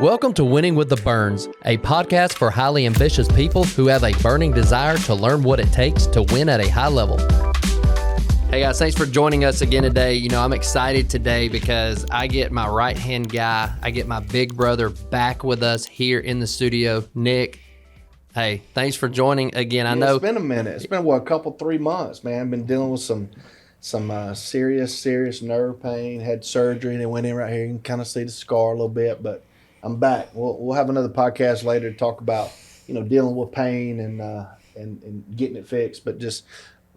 Welcome to Winning with the Burns, a podcast for highly ambitious people who have a burning desire to learn what it takes to win at a high level. Hey guys, thanks for joining us again today. You know, I'm excited today because I get my right-hand guy, I get my big brother back with us here in the studio. Nick, hey, thanks for joining again. I know it's been a minute. It's been, a couple, 3 months, man. I've been dealing with some serious nerve pain, had surgery, and it went in right here. You can kind of see the scar a little bit, but I'm back. We'll have another podcast later to talk about, dealing with pain and getting it fixed. But just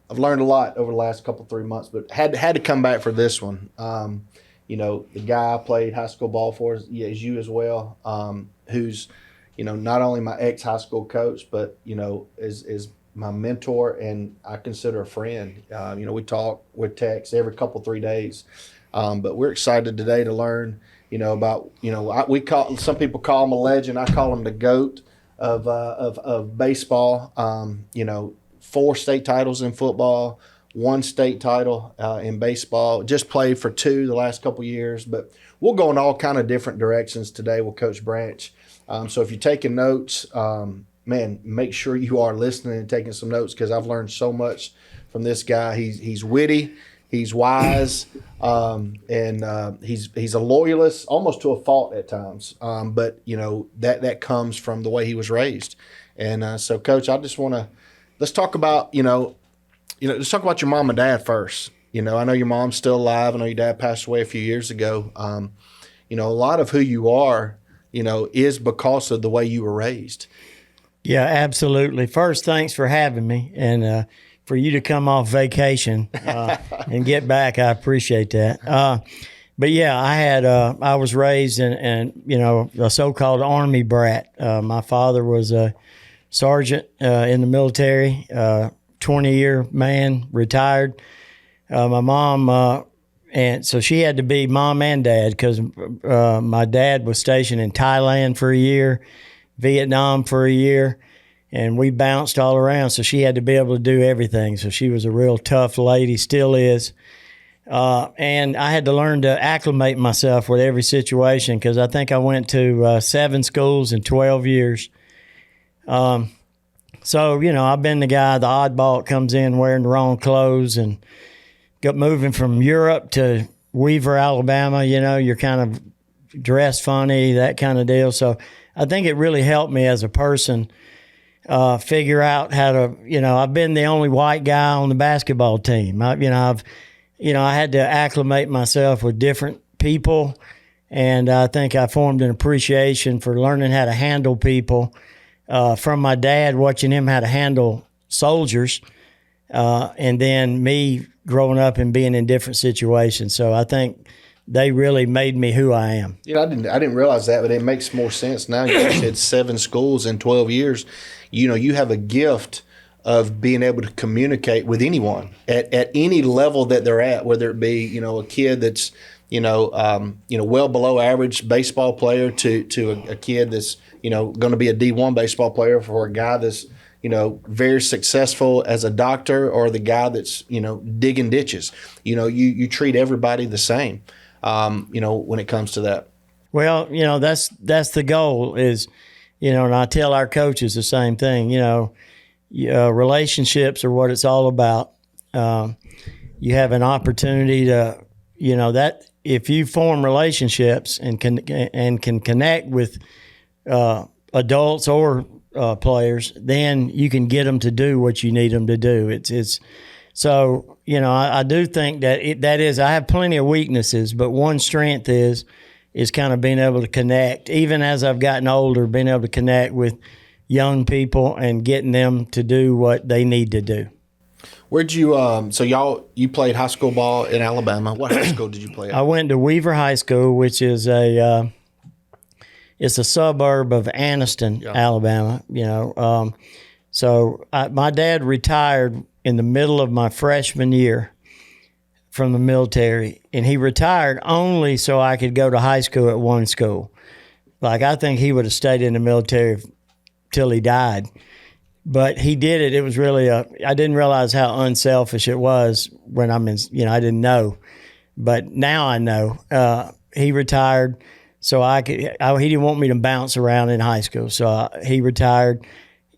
I've learned a lot over the last couple, 3 months, but had to come back for this one. The guy I played high school ball for is you as well, who's, not only my ex-high school coach, but, is my mentor and I consider a friend. We talk with text every couple, 3 days. But we're excited today to learn, about, some people call him a legend. I call him the GOAT of baseball. 4 state titles in football, 1 state title in baseball. Just played for 2 the last couple years, but we'll go in all kind of different directions today with Coach Branch. So if you're taking notes, man, make sure you are listening and taking some notes because I've learned so much from this guy. He's witty, he's wise, and he's a loyalist, almost to a fault at times. But that comes from the way he was raised. And so, Coach, I just want to let's talk about let's talk about your mom and dad first. I know your mom's still alive. I know your dad passed away a few years ago. A lot of who you are, is because of the way you were raised. Yeah, absolutely. First, thanks for having me and for you to come off vacation and get back. I appreciate that. But yeah, I was raised in a so-called Army brat. My father was a sergeant in the military, 20-year man, retired. My mom, and so she had to be mom and dad because my dad was stationed in Thailand for a year, Vietnam for a year, and we bounced all around. So she had to be able to do everything. So she was a real tough lady, still is. And I had to learn to acclimate myself with every situation because I think I went to 7 schools in 12 years. So, I've been the guy, the oddball that comes in wearing the wrong clothes and got moving from Europe to Weaver, Alabama. You're kind of dressed funny, that kind of deal. So I think it really helped me as a person figure out how to, I've been the only white guy on the basketball team. I had to acclimate myself with different people. And I think I formed an appreciation for learning how to handle people from my dad, watching him how to handle soldiers, and then me growing up and being in different situations. So I think they really made me who I am. I didn't realize that, but it makes more sense now. You said 7 schools in 12 years. You have a gift of being able to communicate with anyone at any level that they're at, whether it be, a kid that's, well below average baseball player to a kid that's, going to be a D1 baseball player, for a guy that's, very successful as a doctor, or the guy that's, digging ditches. You treat everybody the same, when it comes to that. Well, that's the goal is, and I tell our coaches the same thing, relationships are what it's all about. You have an opportunity to, that if you form relationships and can connect with adults or players, then you can get them to do what you need them to do. It's so, I do think that is, I have plenty of weaknesses, but one strength is kind of being able to connect, even as I've gotten older, being able to connect with young people and getting them to do what they need to do. Where'd you, you played high school ball in Alabama. What high school did you play at? I went to Weaver High School, which is it's a suburb of Anniston, Alabama, So my dad retired in the middle of my freshman year from the military, and he retired only so I could go to high school at one school. Like, I think he would have stayed in the military till he died. But he did it. It was really I didn't realize how unselfish it was when I didn't know. But now I know. He retired so he didn't want me to bounce around in high school. So he retired.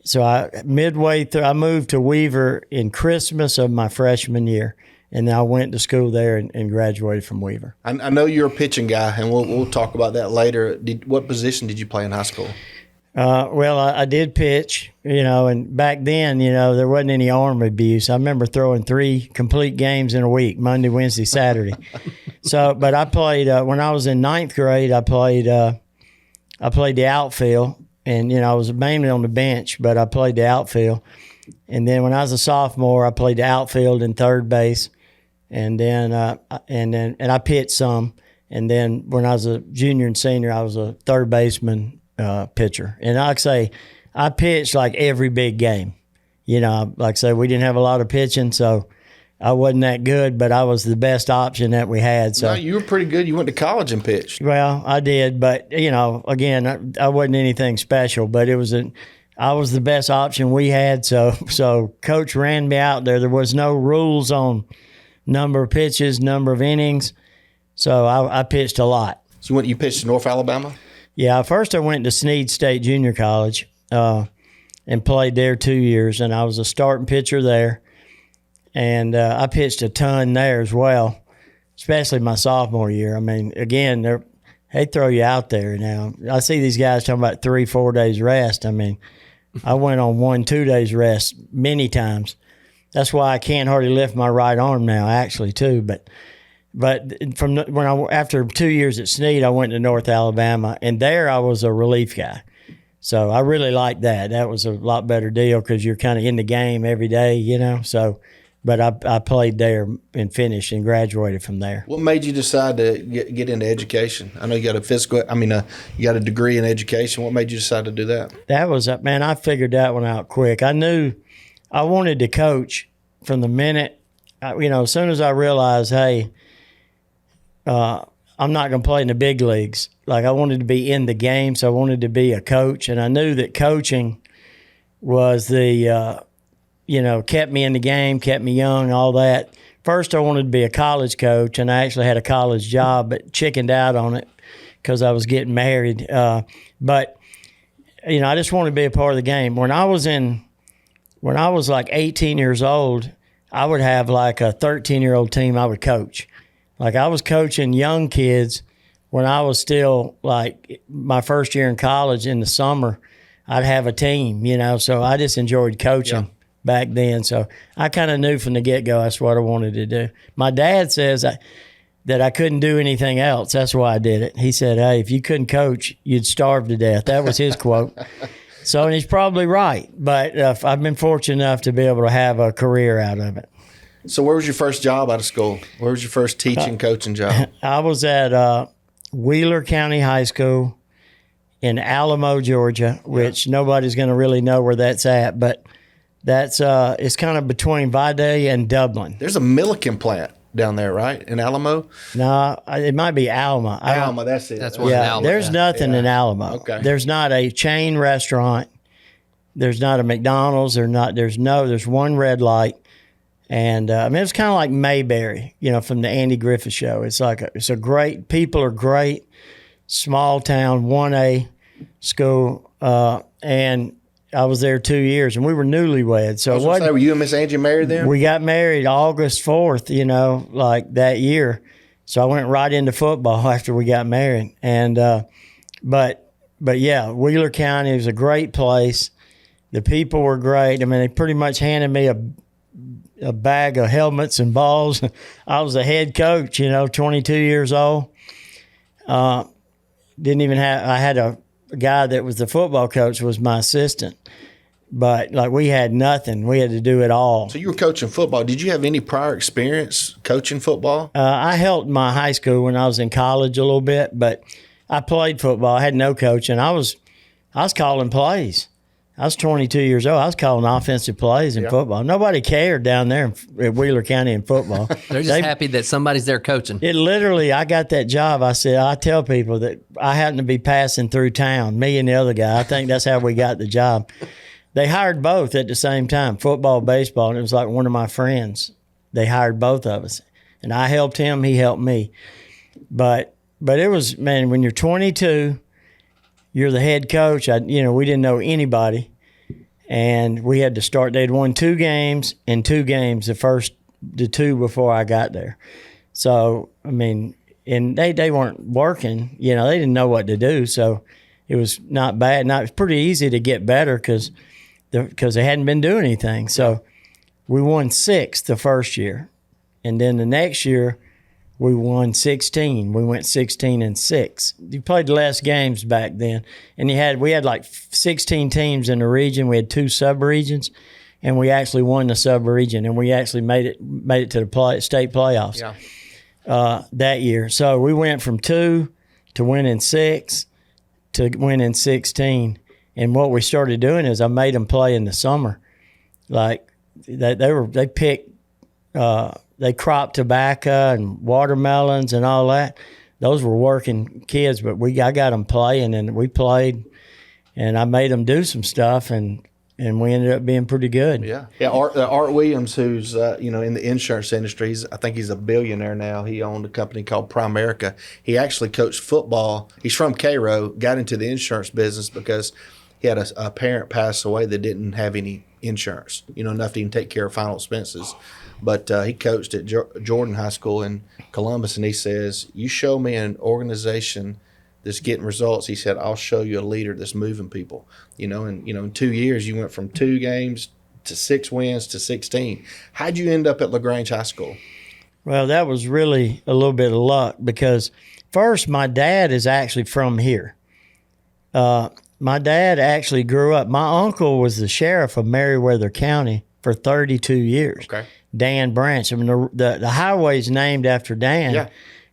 So midway through, I moved to Weaver in Christmas of my freshman year. And then I went to school there and graduated from Weaver. I know you're a pitching guy, and we'll talk about that later. What position did you play in high school? Well, I did pitch, and back then, there wasn't any arm abuse. I remember throwing 3 complete games in a week, Monday, Wednesday, Saturday. But I played, when I was in 9th grade, I played the outfield, and, I was mainly on the bench, but I played the outfield. And then when I was a sophomore, I played the outfield and third base. And then I pitched some. And then when I was a junior and senior, I was a third baseman pitcher. And like I say, I pitched like every big game. Like I say, we didn't have a lot of pitching, so I wasn't that good, but I was the best option that we had. So no, you were pretty good. You went to college and pitched. Well, I did, but again, I wasn't anything special. But I was the best option we had. So Coach ran me out there. There was no rules on number of pitches, number of innings. So I pitched a lot. So you pitched to North Alabama? Yeah, first I went to Snead State Junior College and played there 2 years, and I was a starting pitcher there. And I pitched a ton there as well, especially my sophomore year. I mean, again, they throw you out there now. I see these guys talking about 3-4 days rest. I mean, I went on 1-2 days rest many times. That's why I can't hardly lift my right arm now, actually, too. But after 2 years at Snead, I went to North Alabama, and there I was a relief guy. So I really liked that. That was a lot better deal because you're kind of in the game every day, So, but I played there and finished and graduated from there. What made you decide to get into education? I know you got you got a degree in education. What made you decide to do that? That was, man, I figured that one out quick. I knew I wanted to coach from the minute, as soon as I realized, hey, I'm not going to play in the big leagues. Like, I wanted to be in the game, so I wanted to be a coach. And I knew that coaching was kept me in the game, kept me young, all that. First, I wanted to be a college coach, and I actually had a college job, but chickened out on it because I was getting married. But I just wanted to be a part of the game. When I was like 18 years old, I would have like a 13-year-old team I would coach. Like, I was coaching young kids when I was still like my first year in college in the summer. I'd have a team, so I just enjoyed coaching back then. So I kind of knew from the get-go that's what I wanted to do. My dad says that I couldn't do anything else. That's why I did it. He said, hey, if you couldn't coach, you'd starve to death. That was his quote. So, and he's probably right. But I've been fortunate enough to be able to have a career out of it. So where was your first job out of school? Where was your first teaching, coaching job? I was at Wheeler County High School in Alamo, Georgia, which nobody's going to really know where that's at, but that's it's kind of between Vidalia and Dublin. There's a Milliken plant down there, right, in Alamo? No, it might be Alma. Alma, that's it. That's one in Alma. There's nothing in Alamo. Okay. There's not a chain restaurant. There's not a McDonald's. There's one red light. And it's kind of like Mayberry, from the Andy Griffith Show. It's a great, people are great, small town, 1A school. And I was there 2 years, and we were newlyweds. So were you and Miss Angie married then? We got married August 4th, like that year. So I went right into football after we got married. And but yeah, Wheeler County was a great place. The people were great. I mean, they pretty much handed me a bag of helmets and balls. I was a head coach, 22 years old. I had a guy that was the football coach was my assistant, but like we had nothing. We had to do it all. So you were coaching football. Did you have any prior experience coaching football? I helped my high school when I was in college a little bit, but I played football. I had no coaching. I was calling plays. I was 22 years old. I was calling offensive plays in football. Nobody cared down there at Wheeler County in football. They're just happy that somebody's there coaching. I got that job. I tell people that I happened to be passing through town, me and the other guy. I think that's how we got the job. They hired both at the same time, football, baseball, and it was like one of my friends. They hired both of us. And I helped him, he helped me. But but it was, man, when you're 22, you're the head coach. We didn't know anybody. And we had to start. They'd won 2 games in 2 games, the 2 before I got there. So, I mean, and they weren't working. They didn't know what to do. So it was not bad. It was pretty easy to get better because they hadn't been doing anything. So we won 6 the first year. And then the next year, we won 16. We went 16-6. You played less games back then, and we had like 16 teams in the region. We had 2 sub-regions, and we actually won the sub-region, and we actually made it to the state playoffs that year. So we went from 2 to winning 6 to winning 16. And what we started doing is I made them play in the summer, like they picked. They cropped tobacco and watermelons and all that. Those were working kids, but I got them playing, and we played, and I made them do some stuff, and we ended up being pretty good. Yeah. Art Williams, who's in the insurance industry, I think he's a billionaire now. He owned a company called Primerica. He actually coached football. He's from Cairo. Got into the insurance business because he had a parent pass away that didn't have any insurance. Enough to even take care of final expenses. But he coached at Jordan High School in Columbus, and he says, you show me an organization that's getting results. He said, I'll show you a leader that's moving people. In 2 years, you went from 2 games to 6 wins to 16. How'd you end up at LaGrange High School? Well, that was really a little bit of luck because first, my dad is actually from here. My dad actually grew up. My uncle was the sheriff of Meriwether County for 32 years. Okay. Dan Branch. I mean, the highway's named after Dan,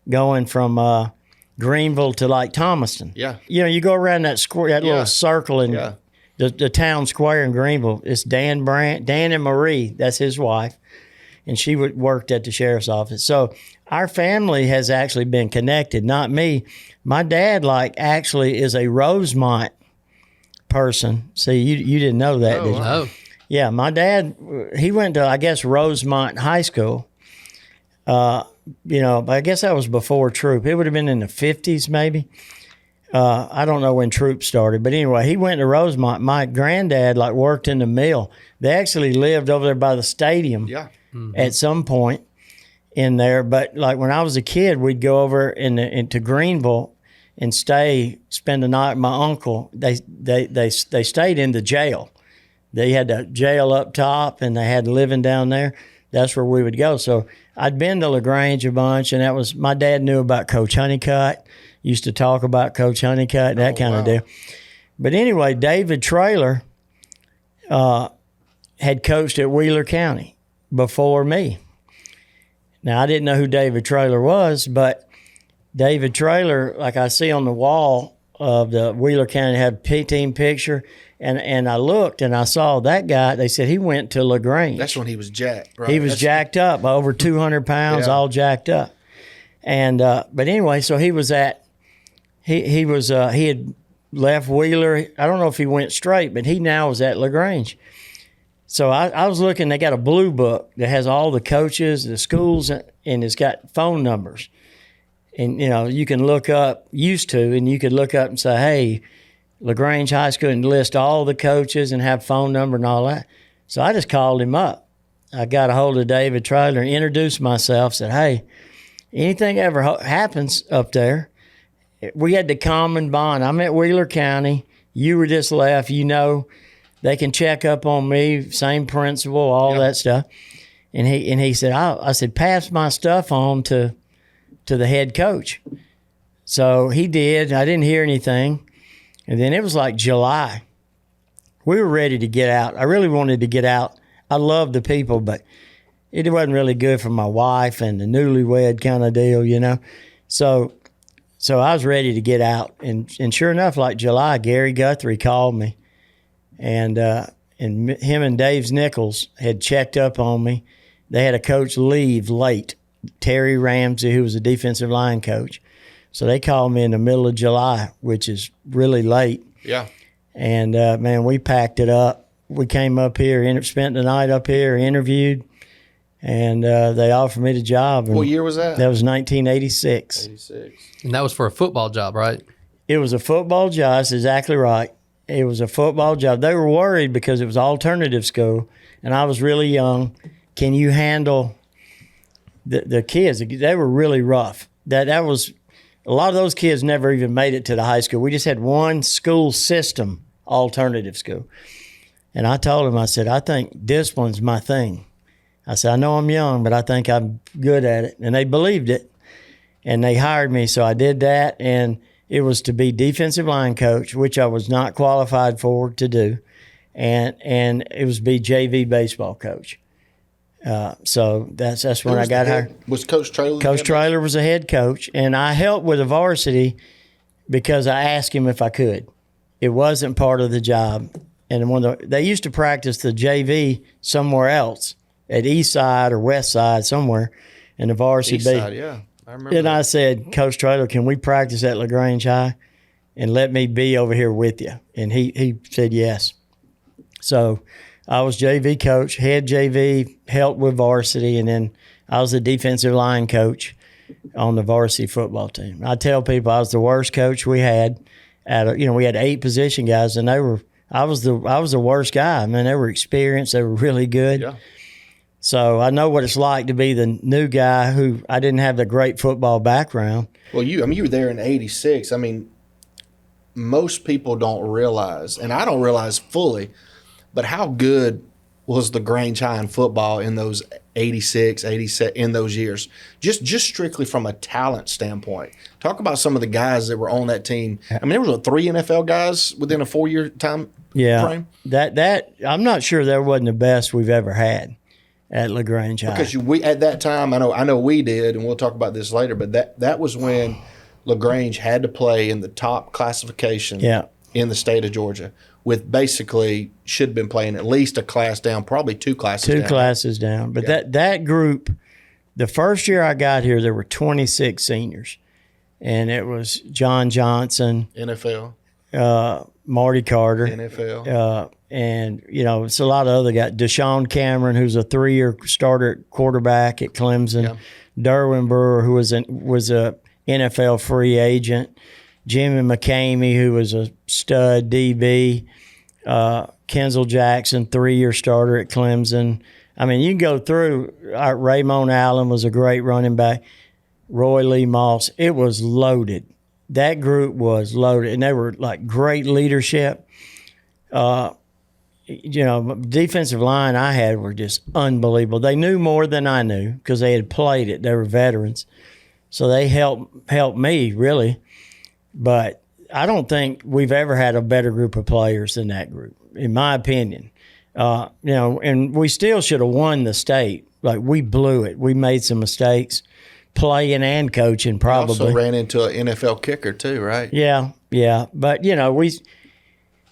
going from Greenville to like Thomaston. Yeah. You go around that square, that little circle in the town square in Greenville. It's Dan Branch, Dan and Marie. That's his wife, and she worked at the sheriff's office. So our family has actually been connected. Not me. My dad, actually is a Rosemont person. See, you didn't know that, did you? No. Yeah, my dad, he went to, I guess, Rosemont High School. But I guess that was before Troop. It would have been in the 50s, maybe. I don't know when Troop started. But anyway, he went to Rosemont. My granddad, worked in the mill. They actually lived over there by the stadium at some point in there. But, when I was a kid, we'd go over into Greenville and spend the night with my uncle. They stayed in the jail. They had the jail up top, and they had living down there. That's where we would go. So I'd been to LaGrange a bunch, and my dad knew about Coach Honeycutt, used to talk about Coach Honeycutt, that kind of deal. But anyway, David Traylor had coached at Wheeler County before me. Now, I didn't know who David Traylor was, but David Traylor, I see on the wall of the Wheeler County, had a team picture. And I looked and I saw that guy. They said he went to LaGrange. That's when he was jacked, right? He was jacked up, over 200 pounds, all jacked up. And but anyway, so he was he had left Wheeler. I don't know if he went straight, but he now was at LaGrange. So I was looking. They got a blue book that has all the coaches, the schools, and it's got phone numbers. And you can look up, and you could look up and say, hey, LaGrange High School, and list all the coaches and have phone number and all that. So I just called him up. I got a hold of David Traylor and introduced myself, said, hey, anything ever happens up there, we had the common bond. I'm at Wheeler County. You were just left. They can check up on me, same principal, all that stuff. And he said, I said, pass my stuff on to the head coach. So he did. I didn't hear anything. And then it was July. We were ready to get out. I really wanted to get out. I loved the people, but it wasn't really good for my wife and the newlywed kind of deal, So I was ready to get out. And sure enough, July, Gary Guthrie called me. And him and Dave Nichols had checked up on me. They had a coach leave late, Terry Ramsey, who was a defensive line coach. So they called me in the middle of July, which is really late. Yeah. And, man, we packed it up. We came up here, spent the night up here, interviewed, And they offered me the job. What year was that? That was 1986. 86. And that was for a football job, right? It was a football job. That's exactly right. It was a football job. They were worried because it was alternative school, and I was really young. Can you handle the kids? They were really rough. That was a lot of those kids never even made it to the high school. We just had one school system, alternative school. And I told them, I said, I think discipline's my thing. I said, I know I'm young, but I think I'm good at it. And they believed it, and they hired me. So I did that, and it was to be defensive line coach, which I was not qualified for to do, and it was to be JV baseball coach. So that's when I got hired. Was Coach Traylor? Coach Traylor was a head coach, and I helped with the varsity because I asked him if I could. It wasn't part of the job. And when they used to practice the JV somewhere else, at East Side or West Side somewhere, and the varsity. East Side, yeah. I remember And that. I said, Coach Traylor, can we practice at LaGrange High and let me be over here with you? And he said yes. So I was JV coach, head JV, helped with varsity, and then I was the defensive line coach on the varsity football team. I tell people I was the worst coach we had. We had 8 position guys, and I was the worst guy. I mean, they were experienced, they were really good. Yeah. So I know what it's like to be the new guy who I didn't have the great football background. Well, you were there in 86. I mean, most people don't realize, and I don't realize fully, but how good was the Grange High in football in those 86, 87, in those years? Just strictly from a talent standpoint. Talk about some of the guys that were on that team. I mean, there was 3 NFL guys within a 4-year time frame. That I'm not sure that wasn't the best we've ever had at LaGrange High. Because we at that time, I know we did, and we'll talk about this later, but that was when LaGrange had to play in the top classification in the state of Georgia, with basically should have been playing at least a class down, probably 2 classes down. 2 classes down. But that group, the first year I got here, there were 26 seniors. And it was John Johnson, NFL, Marty Carter, NFL. And, it's a lot of other guys. Deshaun Cameron, who's a 3-year starter at quarterback at Clemson. Yeah. Derwin Brewer, who was a NFL free agent. Jimmy McCamey, who was a stud DB. Kenzel Jackson, 3-year starter at Clemson. I mean, you can go through. Raymond Allen was a great running back. Roy Lee Moss. It was loaded. That group was loaded, and they were like great leadership. Defensive line I had were just unbelievable. They knew more than I knew because they had played it. They were veterans. So they helped me, really. But I don't think we've ever had a better group of players than that group, in my opinion. And we still should have won the state. Like, we blew it. We made some mistakes playing and coaching, probably. Also ran into an NFL kicker too, right? Yeah. But,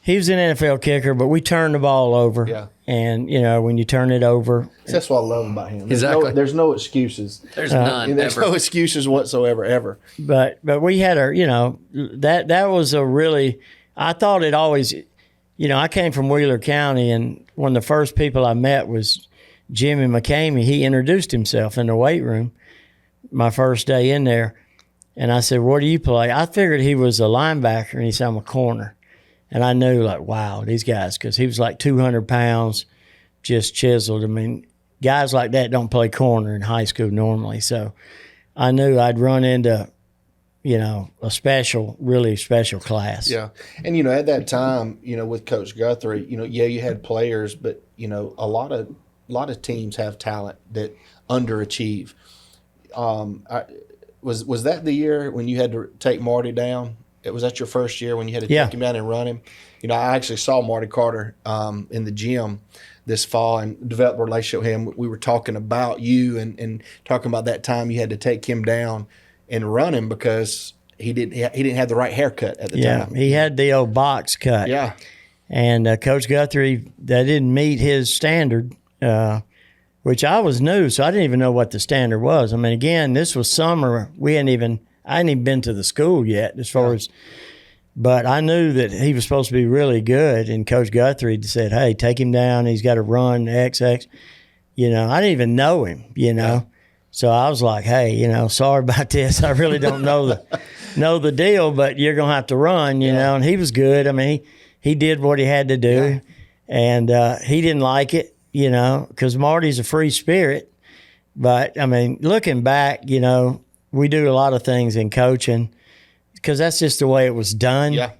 he was an NFL kicker, but we turned the ball over. Yeah. And, when you turn it over. That's what I love about him. Exactly. There's no excuses. There's none. There's ever. no excuses whatsoever, ever. But we had that was a really, I thought it always, I came from Wheeler County, and one of the first people I met was Jimmy McCamey. He introduced himself in the weight room my first day in there. And I said, "What do you play?" I figured he was a linebacker, and he said, "I'm a corner." And I knew, like, wow, these guys, because he was like 200 pounds, just chiseled. I mean, guys like that don't play corner in high school normally. So I knew I'd run into, a really special class. Yeah. And, at that time, with Coach Guthrie, you had players, but, a lot of teams have talent that underachieve. Was that the year when you had to take Marty down? Was that your first year when you had to take him down and run him? I actually saw Marty Carter in the gym this fall and developed a relationship with him. We were talking about you and talking about that time you had to take him down and run him because he didn't have the right haircut at the time. Yeah, he had the old box cut. Yeah. And Coach Guthrie, that didn't meet his standard, which I was new, so I didn't even know what the standard was. I mean, again, this was summer. I hadn't even been to the school yet but I knew that he was supposed to be really good, and Coach Guthrie said, "Hey, take him down. He's got to run XX." I didn't even know him, Yeah. So I was like, hey, sorry about this. I really don't know the deal, but you're going to have to run, and he was good. I mean, he did what he had to do, and he didn't like it, because Marty's a free spirit. But, I mean, looking back, we do a lot of things in coaching because that's just the way it was done. Yeah.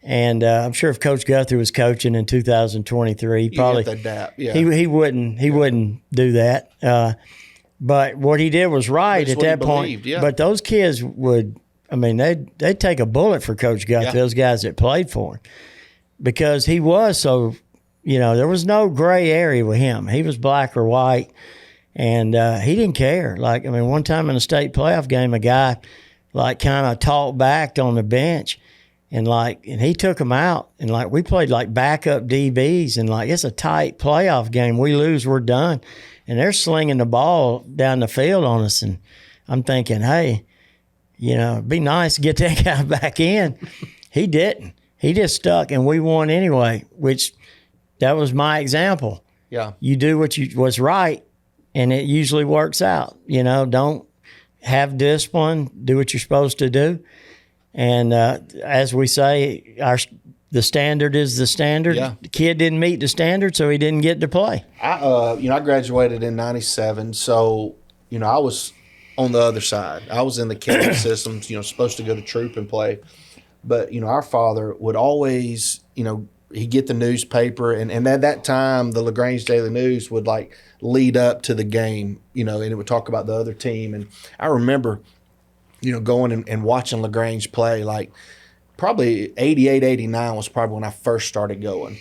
And I'm sure if Coach Guthrie was coaching in 2023, he probably have to adapt. Yeah. he wouldn't do that. But what he did was right at that point. Yeah. But those kids would, I mean, they'd take a bullet for Coach Guthrie, those guys that played for him, because he was so, there was no gray area with him. He was black or white, and he didn't care. Like, I mean, one time in a state playoff game, a guy like kind of talked back on the bench. And he took them out, and we played like backup DBs, and it's a tight playoff game. We lose, we're done, and they're slinging the ball down the field on us. And I'm thinking, hey, it'd be nice to get that guy back in. He didn't. He just stuck, and we won anyway. Which that was my example. Yeah, you do what's right, and it usually works out. Don't have discipline. Do what you're supposed to do. And as we say, the standard is the standard. Yeah. The kid didn't meet the standard, so he didn't get to play. I graduated in '97, so I was on the other side. I was in the Kennedy systems, supposed to go to troop and play. But our father would always, he'd get the newspaper, and at that time, the LaGrange Daily News would lead up to the game, and it would talk about the other team. And I remember, going and watching LaGrange play, probably 88, 89 was probably when I first started going.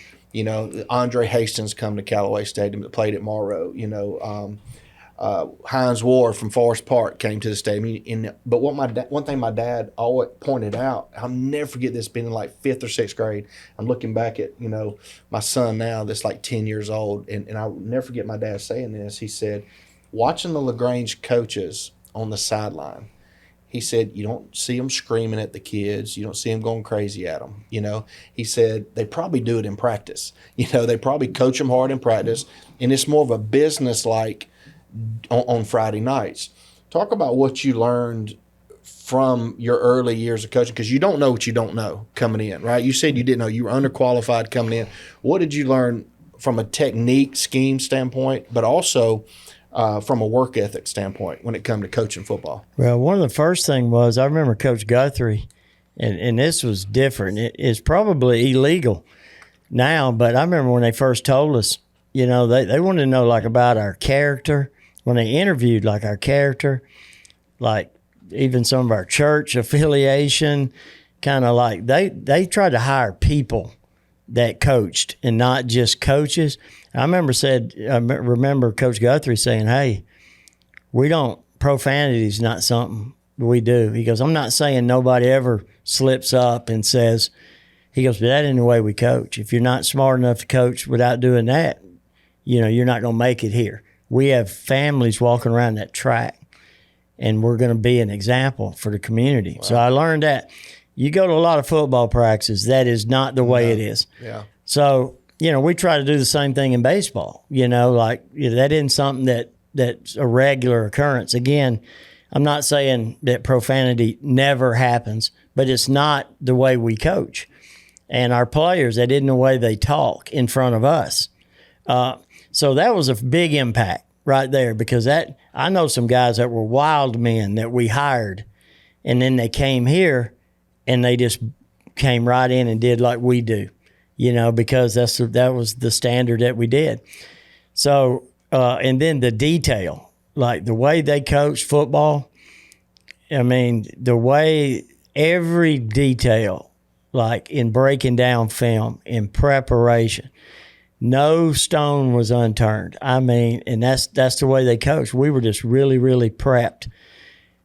Andre Hastings come to Callaway Stadium that played at Morrow. Hines Ward from Forest Park came to the stadium. But one thing my dad always pointed out, I'll never forget this, being in 5th or 6th grade. I'm looking back at, my son now that's 10 years old, and I'll never forget my dad saying this. He said, watching the LaGrange coaches on the sideline, he said, you don't see them screaming at the kids. You don't see them going crazy at them. He said, they probably do it in practice. They probably coach them hard in practice, and it's more of a business on Friday nights. Talk about what you learned from your early years of coaching, because you don't know what you don't know coming in, right? You said you didn't know. You were underqualified coming in. What did you learn from a technique, scheme standpoint, but also from a work ethic standpoint when it comes to coaching football? Well, one of the first things was, I remember Coach Guthrie, and this was different. It's probably illegal now, but I remember when they first told us, they wanted to know about our character. When they interviewed our character, even some of our church affiliation, kind of they tried to hire people that coached and not just coaches. I remember Coach Guthrie saying, hey, profanity is not something we do. He goes, I'm not saying nobody ever slips up and says, he goes, but that ain't the way we coach. If you're not smart enough to coach without doing that, you're not going to make it here. We have families walking around that track, and we're going to be an example for the community. Wow. So I learned that. You go to a lot of football practices, that is not the way it is. Yeah. So, we try to do the same thing in baseball. That isn't something that's a regular occurrence. Again, I'm not saying that profanity never happens, but it's not the way we coach. And our players, that isn't the way they talk in front of us. So that was a big impact right there, because I know some guys that were wild men that we hired, and then they came here and they just came right in and did like we do, because that was the standard that we did. So, and then the detail, the way they coach football, I mean, the way every detail, in breaking down film, in preparation, no stone was unturned. I mean, and that's the way they coach. We were just really, really prepped.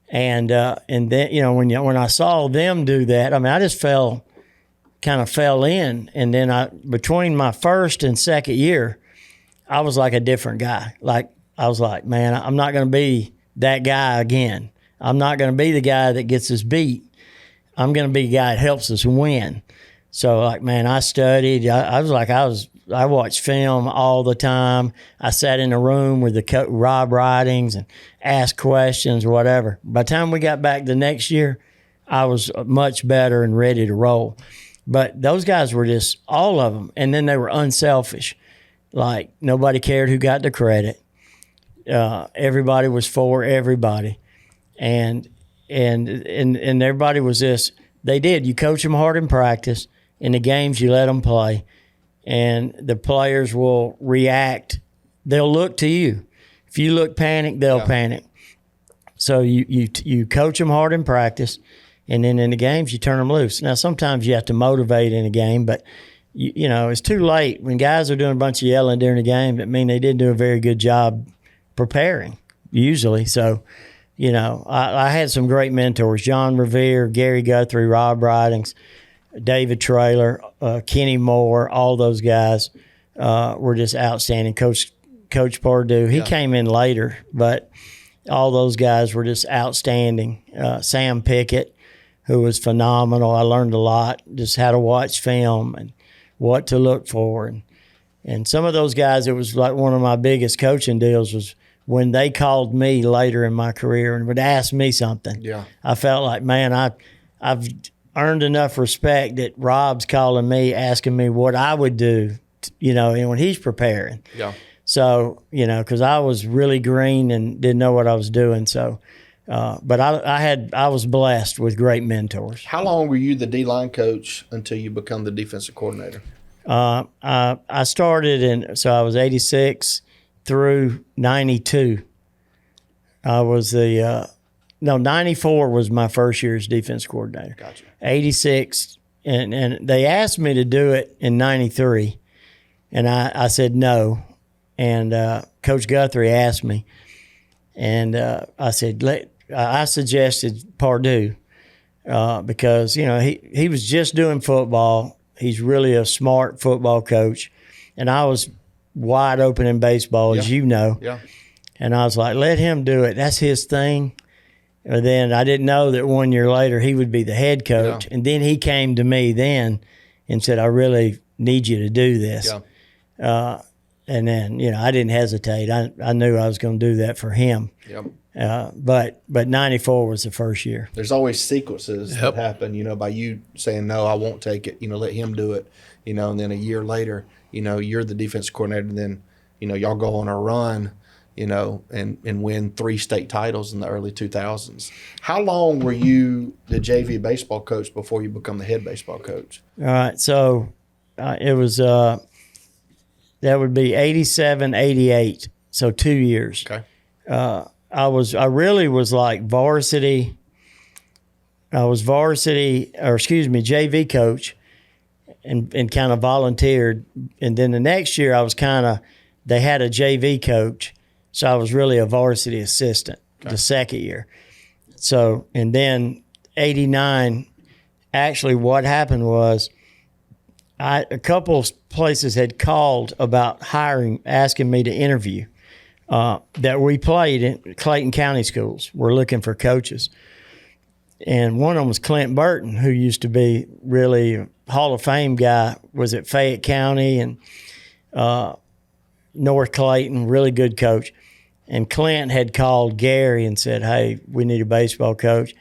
And then, when I saw them do that, I mean, I just fell in. And then between my first and second year, I was like a different guy. I was like, man, I'm not going to be that guy again. I'm not going to be the guy that gets us beat. I'm going to be the guy that helps us win. So, man, I studied. I was I watched film all the time. I sat in a room with the Rob Ridings and asked questions or whatever. By the time we got back the next year, I was much better and ready to roll. But those guys were just, all of them. And then they were unselfish. Like, nobody cared who got the credit. Everybody was for everybody. And everybody was this. They did. You coach them hard in practice. In the games, you let them play. And the players will react. They'll look to you. If you look panicked, they'll panic. So you coach them hard in practice, and then in the games, you turn them loose. Now, sometimes you have to motivate in a game, but, you know, it's too late. When guys are doing a bunch of yelling during the game, that mean they didn't do a very good job preparing, usually. So, you know, I had some great mentors, John Revere, Gary Guthrie, Rob Ridings, David Traylor, Kenny Moore, all those guys were just outstanding. Coach Pardue, he came in later, but all those guys were just outstanding. Sam Pickett, who was phenomenal. I learned a lot, just how to watch film and what to look for. And some of those guys, it was like one of my biggest coaching deals was when they called me later in my career and would ask me something. Yeah. I felt like, man, I've earned enough respect that Rob's calling me, asking me what I would do, you know, and when he's preparing. Yeah. So, you know, because I was really green and didn't know what I was doing. So, but I was blessed with great mentors. How long were you the D-line coach until you become the defensive coordinator? I started so I was 86 through 92. I was 94 was my first year as defense coordinator. Gotcha. 86, and they asked me to do it in 93, and I said no. And Coach Guthrie asked me, and I said, I suggested Pardue because, you know, he was just doing football. He's really a smart football coach, and I was wide open in baseball, as you know. Yeah. And I was like, let him do it. That's his thing. And then I didn't know that 1 year later he would be the head coach. Yeah. And then he came to me then and said, I really need you to do this. Yeah. And then, you know, I didn't hesitate. I knew I was going to do that for him. Yep. But 94 was the first year. There's always sequences that happen, you know, by you saying, no, I won't take it, you know, let him do it, you know, and then a year later, you know, you're the defense coordinator, and then, you know, y'all go on a run, you know, and win 3 state titles in the early 2000s. How long were you the JV baseball coach before you become the head baseball coach? All right. So it was that would be 87, 88. So 2 years. Okay. I really was like varsity. I was JV coach and kind of volunteered. And then the next year I was they had a JV coach. So I was really a varsity assistant the second year. So, and then 89, actually what happened was a couple of places had called about asking me to interview that we played in Clayton County schools. We're looking for coaches. And one of them was Clint Burton, who used to be really a Hall of Fame guy, was at Fayette County and North Clayton, really good coach. And Clint had called Gary and said, hey, we need a baseball coach.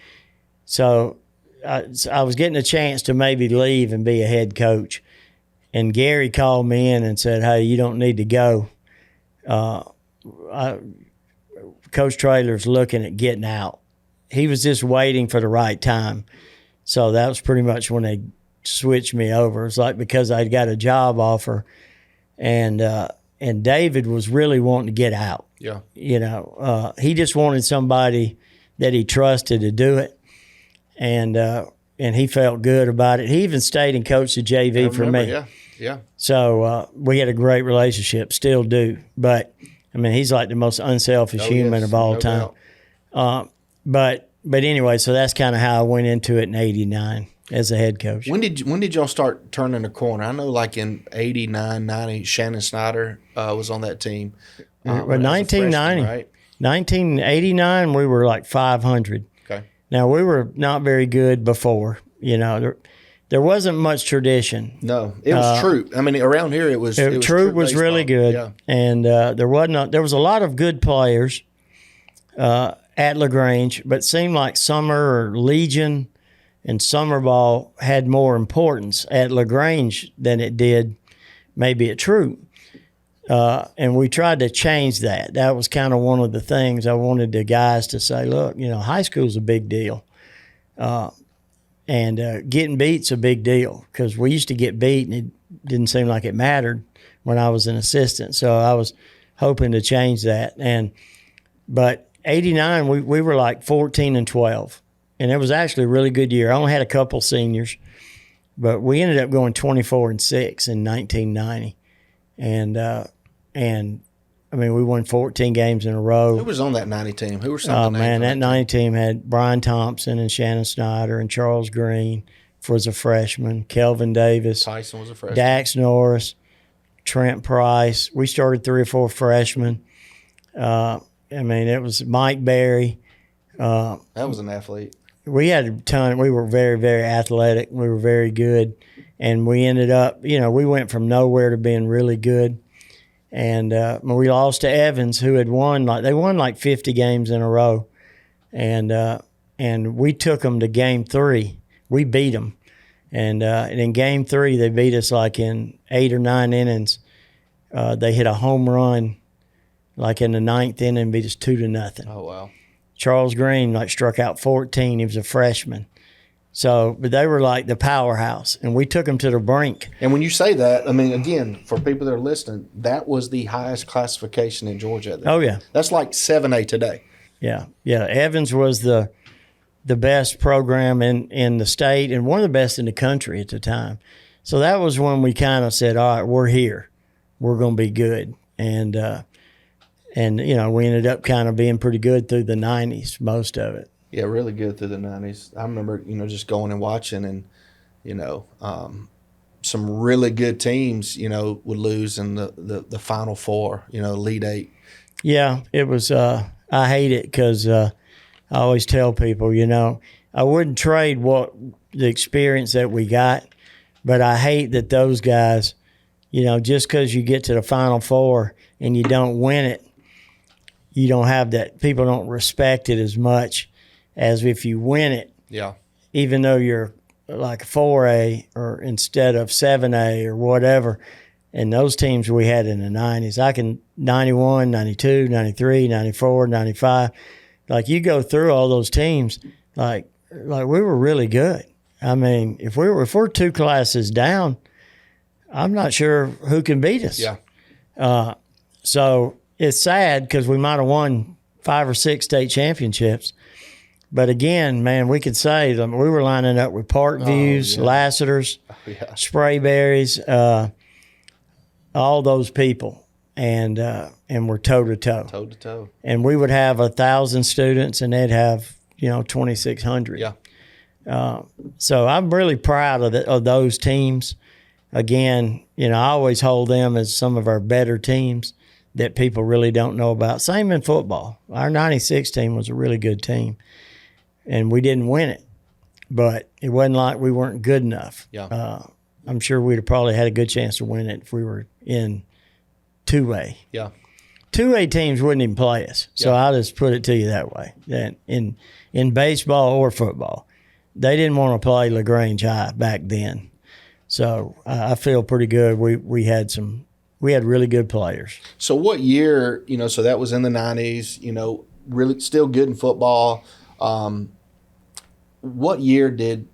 So I was getting a chance to maybe leave and be a head coach. And Gary called me in and said, hey, you don't need to go. Coach Traylor's looking at getting out. He was just waiting for the right time. So that was pretty much when they switched me over. It's like because I'd got a job offer, and David was really wanting to get out. Yeah. You know, he just wanted somebody that he trusted to do it. And he felt good about it. He even stayed and coached the JV for me. Yeah, yeah. So we had a great relationship, still do. But, I mean, he's like the most unselfish human of all time. But anyway, so that's kind of how I went into it in 89 as a head coach. When did y'all start turning the corner? I know like in 89, 90, Shannon Snyder was on that team. Well, 1990, right? 1989, we were like 500. Okay. Now, we were not very good before. You know, there wasn't much tradition. No, it was Troop. I mean, around here it was Troop was really good, yeah. and there was a lot of good players at LaGrange, but it seemed like summer or Legion and summer ball had more importance at LaGrange than it did maybe at Troop. And we tried to change that. That was kind of one of the things I wanted the guys to say, look, high school's a big deal. And getting beat's a big deal because we used to get beat and it didn't seem like it mattered when I was an assistant. So I was hoping to change that. But 89, we were like 14-12. And it was actually a really good year. I only had a couple seniors, but we ended up going 24-6 in 1990. And I mean, we won 14 games in a row. Who was on that 90 team? Who were some Oh, of the names man, on that 90 team had Brian Thompson and Shannon Snyder and Charles Green was a freshman, Kelvin Davis. Tyson was a freshman. Dax Norris, Trent Price. We started 3 or 4 freshmen. I mean, it was Mike Berry. That was an athlete. We had a ton. We were very, very athletic. We were very good. And we ended up, we went from nowhere to being really good. And we lost to Evans, who had won like 50 games in a row, and we took them to Game 3. We beat them, and in Game 3 they beat us like in 8 or 9 innings. They hit a home run, like in the 9th inning, and beat us 2-0. Oh wow! Charles Green struck out 14. He was a freshman. So, but they were like the powerhouse, and we took them to the brink. And when you say that, I mean, again, for people that are listening, that was the highest classification in Georgia. Oh, yeah. That's like 7A today. Yeah. Evans was the best program in the state and one of the best in the country at the time. So that was when we kind of said, all right, we're here. We're going to be good. And we ended up kind of being pretty good through the 90s, most of it. Yeah, really good through the 90s. I remember, just going and watching and, some really good teams, would lose in the Final Four, Elite Eight. Yeah, it was, I hate it because I always tell people, I wouldn't trade the experience that we got, but I hate that those guys, just because you get to the Final Four and you don't win it, you don't have that, people don't respect it as much as if you win it, yeah. Even though you're like 4A or instead of 7A or whatever. And those teams we had in the 90s, 91, 92, 93, 94, 95. Like you go through all those teams, like we were really good. I mean, if we're 2 classes down, I'm not sure who can beat us. Yeah. So it's sad because we might have won 5 or 6 state championships. But again, man, we could say we were lining up with Parkviews, Lassiter's, Sprayberries, all those people, and we're toe to toe. Toe to toe. And we would have 1,000 students, and they'd have 2,600. Yeah. So I'm really proud of those teams. Again, I always hold them as some of our better teams that people really don't know about. Same in football. Our 96 team was a really good team. And we didn't win it, but it wasn't like we weren't good enough. Yeah. I'm sure we'd have probably had a good chance to win it if we were in 2A. Yeah. 2A teams wouldn't even play us. So I'll just put it to you that way. That in baseball or football, they didn't want to play LaGrange High back then. So I feel pretty good. We had really good players. So what year, so that was in the 90s, really still good in football. What year did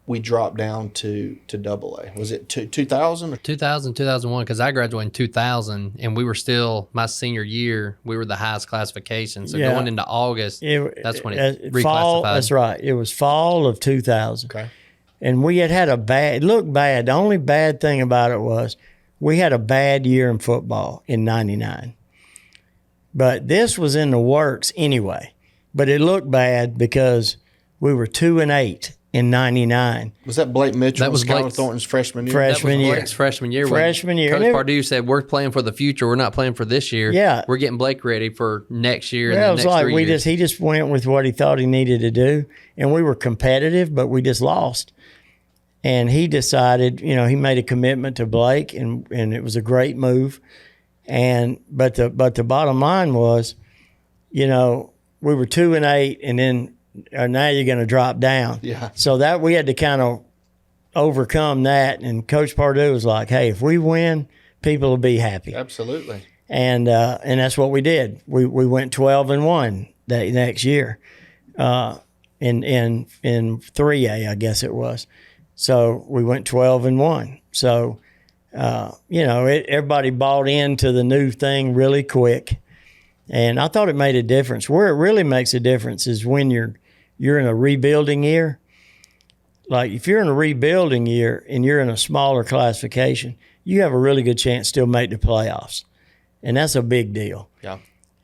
we drop down to AA? Was it 2000? Or? 2000, 2001, because I graduated in 2000, and we were still, my senior year, we were the highest classification. So going into August, that's when it reclassified. Fall, that's right. It was fall of 2000. Okay. And we had it looked bad. The only bad thing about it was we had a bad year in football in 99. But this was in the works anyway. But it looked bad because we were 2-8 in 99. Was that Blake Mitchell? That was Skylar Thornton's freshman year. Freshman year. Blake's freshman year. Freshman year. Coach Pardue said, "We're playing for the future. We're not playing for this year. Yeah, we're getting Blake ready for next year." Yeah, and it was like he just went with what he thought he needed to do, and we were competitive, but we just lost. And he decided, he made a commitment to Blake, and it was a great move. But the bottom line was, we were 2-8, and then now you're going to drop down. Yeah. So that we had to kind of overcome that. And Coach Pardue was like, "Hey, if we win, people will be happy." Absolutely. And that's what we did. We went 12-1 that next year, in 3A, I guess it was. So we went 12-1. So, everybody bought into the new thing really quick. And I thought it made a difference. Where it really makes a difference is when you're in a rebuilding year. Like if you're in a rebuilding year and you're in a smaller classification, you have a really good chance to still make the playoffs. And that's a big deal. Yeah.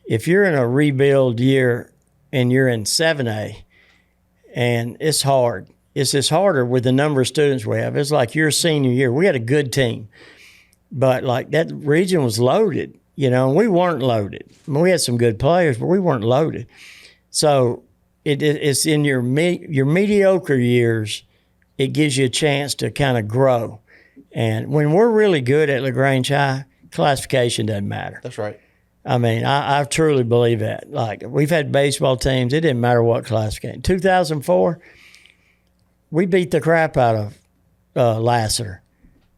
If you're in a rebuild year and you're in 7A, and it's hard. It's just harder with the number of students we have. It's like your senior year. We had a good team, but like that region was loaded, and we weren't loaded. I mean, we had some good players, but we weren't loaded. So it's in your mediocre years, it gives you a chance to kind of grow. And when we're really good at LaGrange High, classification doesn't matter. That's right. I mean, I truly believe that. Like we've had baseball teams, it didn't matter what classification. 2004, we beat the crap out of Lassiter.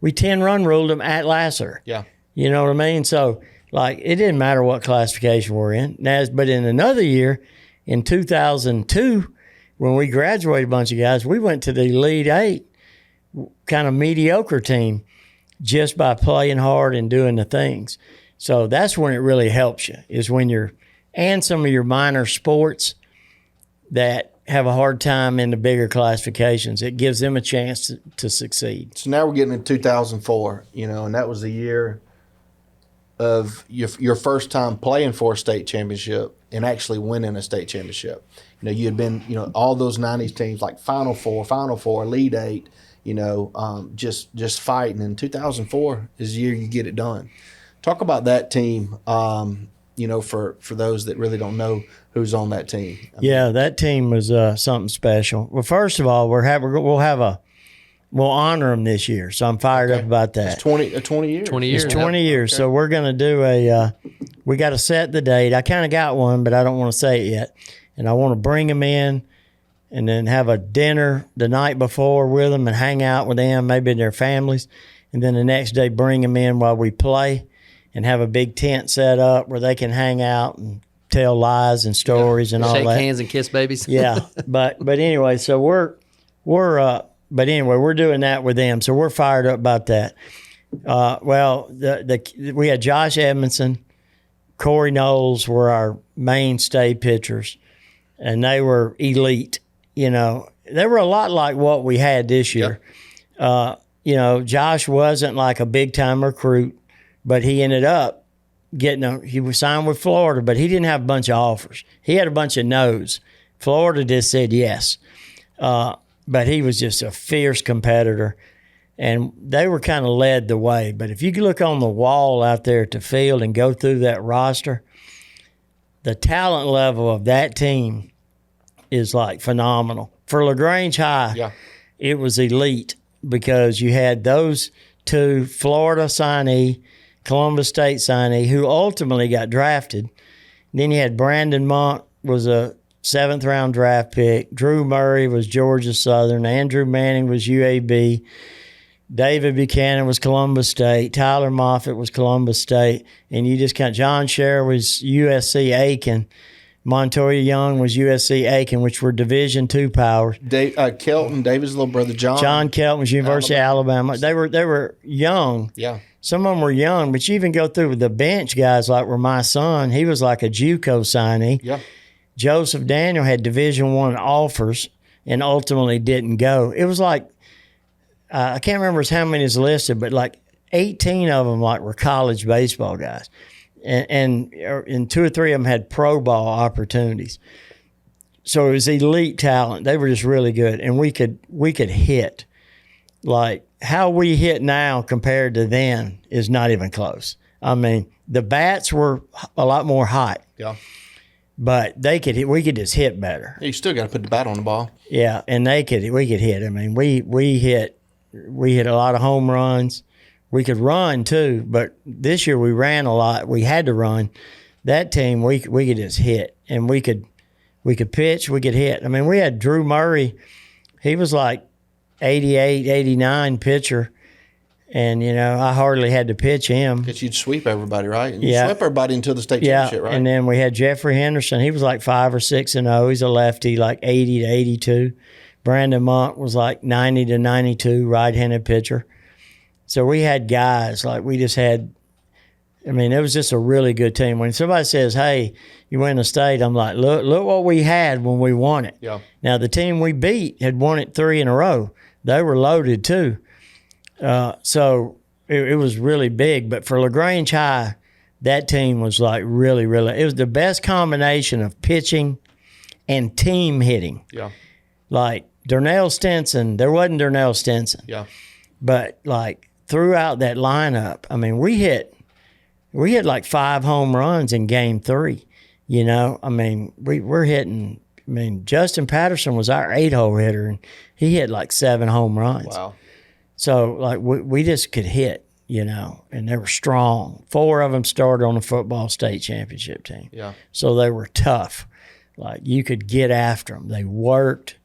We 10-run ruled them at Lassiter. Yeah. You know what I mean? So, like, it didn't matter what classification we're in. But in another year, in 2002, when we graduated a bunch of guys, we went to the Elite Eight, kind of mediocre team, just by playing hard and doing the things. So that's when it really helps you, is when and some of your minor sports that have a hard time in the bigger classifications. It gives them a chance to succeed. So now we're getting in 2004, and that was the year of your first time playing for a state championship and actually winning a state championship. You had been, all those 90s teams like Final Four, Elite Eight, just fighting. And 2004 is the year you get it done. Talk about that team, for those that really don't know who's on that team. That team was something special. Well, first of all, we'll honor them this year, so I'm fired up about that. It's 20 years. 20 years. It's 20 years, so we're going to do we got to set the date. I kind of got one, but I don't want to say it yet. And I want to bring them in and then have a dinner the night before with them and hang out with them, maybe their families, and then the next day bring them in while we play and have a big tent set up where they can hang out and tell lies and stories and all Shake that. Shake hands and kiss babies. Yeah, but anyway, so we're doing that with them, so we're fired up about that. We had Josh Edmondson, Corey Knowles were our mainstay pitchers, and they were elite. They were a lot like what we had this year. Yep. Josh wasn't like a big time recruit, but he ended up he was signed with Florida, but he didn't have a bunch of offers. He had a bunch of no's. Florida just said yes. But he was just a fierce competitor, and they were kind of led the way. But if you look on the wall out there at the field and go through that roster, the talent level of that team is like phenomenal. For LaGrange High, It was elite because you had those two, Florida signee, Columbus State signee, who ultimately got drafted. Then you had Brandon Monk was a 7th-round draft pick. Drew Murray was Georgia Southern. Andrew Manning was UAB. David Buchanan was Columbus State. Tyler Moffitt was Columbus State. And you just John Scher was USC Aiken. Montoya Young was USC Aiken, which were Division II powers. Kelton, David's little brother, John. John Kelton was University of Alabama. They were young. Yeah. Some of them were young, but you even go through with the bench guys like were my son. He was like a JUCO signee. Yeah. Joseph Daniel had Division I offers and ultimately didn't go. It was like, I can't remember how many is listed, but like 18 of them were college baseball guys. And 2 or 3 of them had pro ball opportunities. So it was elite talent. They were just really good. And we could hit. Like how we hit now compared to then is not even close. I mean, the bats were a lot more hot. Yeah. But we could just hit better. You still got to put the bat on the ball. Yeah, and we could hit. I mean, we hit we hit a lot of home runs. We could run too, but this year we ran a lot. We had to run. That team, we could just hit, and we could pitch, we could hit. I mean, we had Drew Murray. He was like 88, 89 pitcher. And, I hardly had to pitch him. Because you'd sweep everybody, right? And you swept everybody until the state championship, right? And then we had Jeffrey Henderson. He was like 5 or 6-0. He's a lefty, like 80 to 82. Brandon Monk was like 90 to 92, right-handed pitcher. So we had guys, like we just had, it was just a really good team. When somebody says, hey, you win the state, I'm like, look what we had when we won it. Yeah. Now, the team we beat had won it 3 in a row. They were loaded too. So it was really big. But for LaGrange High, that team was like really, really, it was the best combination of pitching and team hitting. Yeah. Like Darnell Stinson, there wasn't Darnell Stinson. Yeah. But like throughout that lineup, we hit like 5 home runs in game 3. We're hitting, Justin Patterson was our 8-hole hitter, and he hit like 7 home runs. Wow. So, like, we just could hit, and they were strong. 4 of them started on the football state championship team. Yeah. So they were tough. Like, you could get after them. They worked.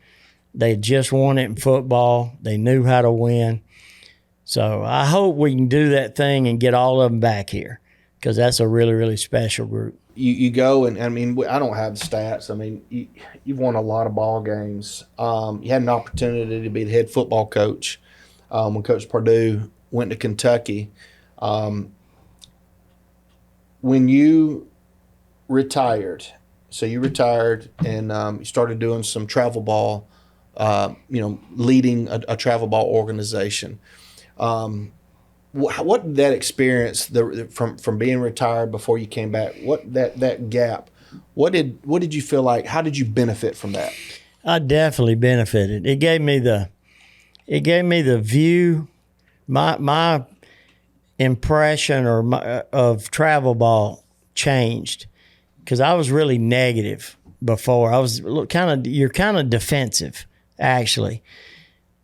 They had just won it in football. They knew how to win. So I hope we can do that thing and get all of them back here, because that's a really, really special group. You go, and I don't have the stats. You've won a lot of ball games. You had an opportunity to be the head football coach when Coach Purdue went to Kentucky. When you retired, and you started doing some travel ball, leading a travel ball organization. What did that experience from being retired before you came back? What that gap? What did you feel like? How did you benefit from that? I definitely benefited. It gave me the view. My impression of travel ball changed, because I was really negative before. I was you're kind of defensive, actually,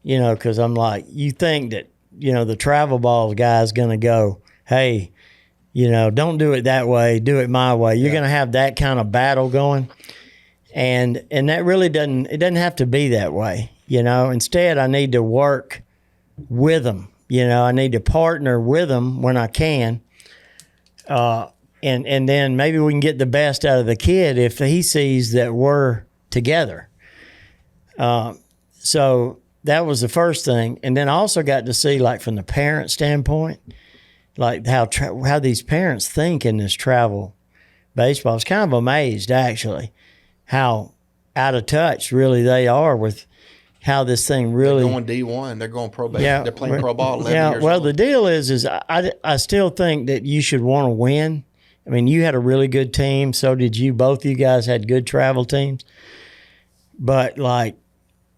because I'm like, you think that, the travel ball guy's going to go, hey, don't do it that way, do it my way. You're going to have that kind of battle going. And that really doesn't have to be that way. Instead, I need to work with them. I need to partner with them when I can. And then maybe we can get the best out of the kid if he sees that we're together. So that was the first thing. And then I also got to see, like, from the parent standpoint, like how these parents think in this travel baseball. I was kind of amazed, actually, how out of touch really they are with how this thing really. They're going D1. They're going pro baseball. They're playing pro ball 11 years well, old. the deal is I still think that you should want to win. You had a really good team. So did you. Both of you guys had good travel teams. But, like,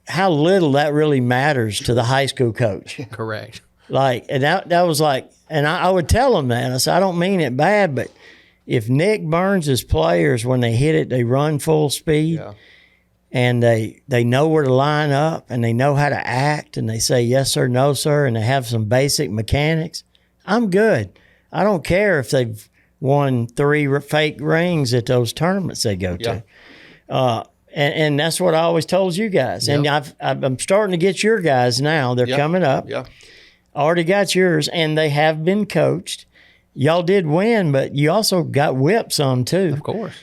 how little that really matters to the high school coach. Correct. Like, and that was like, and I would tell him that. I said, I don't mean it bad, but if Nick Burns' players, when they hit it, they run full speed, and they know where to line up, and they know how to act, and they say yes sir, no sir, and they have some basic mechanics, I'm good. I don't care if they've won 3 fake rings at those tournaments they go to. And that's what I always told you guys. And I'm starting to get your guys now. They're coming up. Yeah. I already got yours, and they have been coached. Y'all did win, but you also got whipped some too. Of course.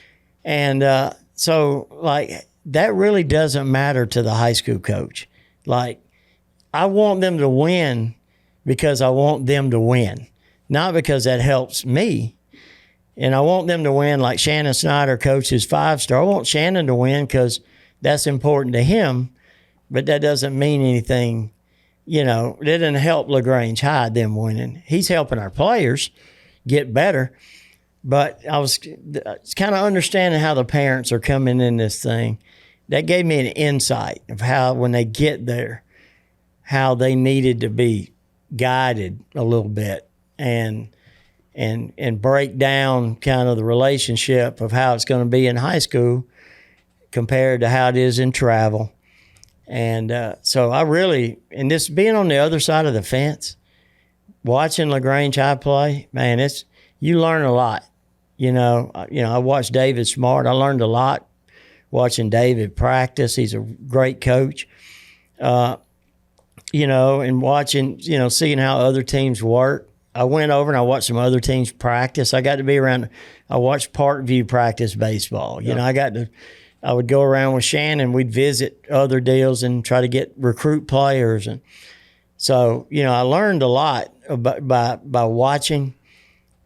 And so, like, that really doesn't matter to the high school coach. Like, I want them to win because I want them to win, not because that helps me. And I want them to win like Shannon Snyder coaches 5-star. I want Shannon to win because that's important to him, but that doesn't mean anything. It didn't help LaGrange High, them winning. He's helping our players get better. But I was kind of understanding how the parents are coming in this thing. That gave me an insight of how, when they get there, how they needed to be guided a little bit and break down kind of the relationship of how it's going to be in high school compared to how it is in travel. And so I really, and this being on the other side of the fence, watching LaGrange High play, man, you learn a lot. I watched David Smart. I learned a lot watching David practice. He's a great coach. And watching, seeing how other teams work. I went over and I watched some other teams practice. I got to be around. I watched Parkview practice baseball. I would go around with Shannon. We'd visit other deals and try to recruit players. And so, I learned a lot by watching.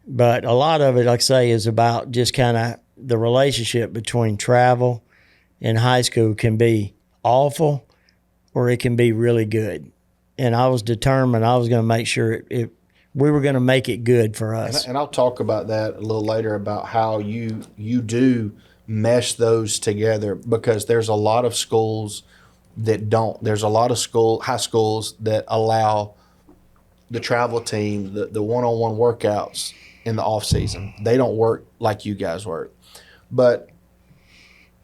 But a lot of it, like I say, is about just kind of the relationship between travel and high school can be awful or it can be really good. And I was determined I was going to make sure we were going to make it good for us. And I'll talk about that a little later about how you do mesh those together, because there's a lot of schools that don't. There's a lot of high schools that allow the travel team, the one-on-one workouts in the off season. They don't work like you guys work. But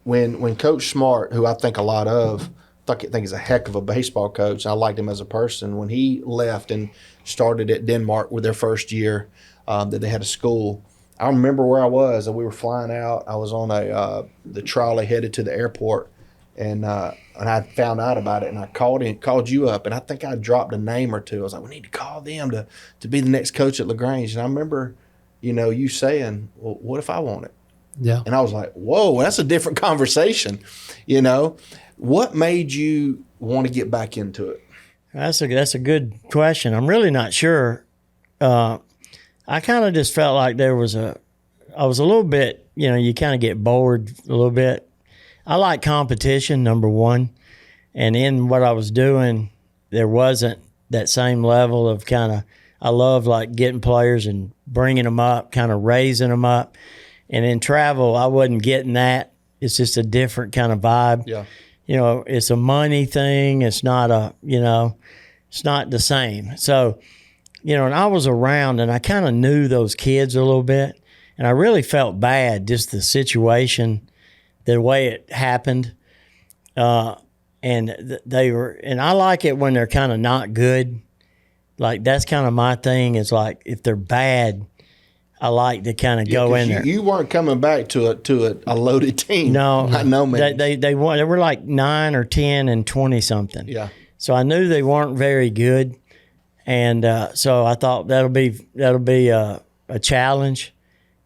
when Coach Smart, who I think a lot of, I think he's a heck of a baseball coach, I liked him as a person, when he left and started at Denmark with their first year that they had a school, I remember where I was, and we were flying out. I was on the trolley headed to the airport, and I found out about it, and I called you up, and I think I dropped a name or two. I was like, we need to call them to be the next coach at LaGrange. And I remember, you saying, well, what if I want it? Yeah. And I was like, whoa, that's a different conversation. What made you want to get back into it? That's a good question. I'm really not sure. I kind of just felt like I was a little bit, you kind of get bored a little bit. I like competition, number one. And in what I was doing, there wasn't that same level of I love like getting players and bringing them up, kind of raising them up. And in travel, I wasn't getting that. It's just a different kind of vibe. Yeah. It's a money thing. It's not it's not the same. So, and I was around and I kind of knew those kids a little bit, and I really felt bad, just the situation, the way it happened. And I like it when they're kind of not good. Like, that's kind of my thing, is like, if they're bad, I like to kind of go in there. You weren't coming back to a loaded team. No, no man. They were like 9 or 10 and 20 something. Yeah. So I knew they weren't very good, and so I thought that'll be a challenge,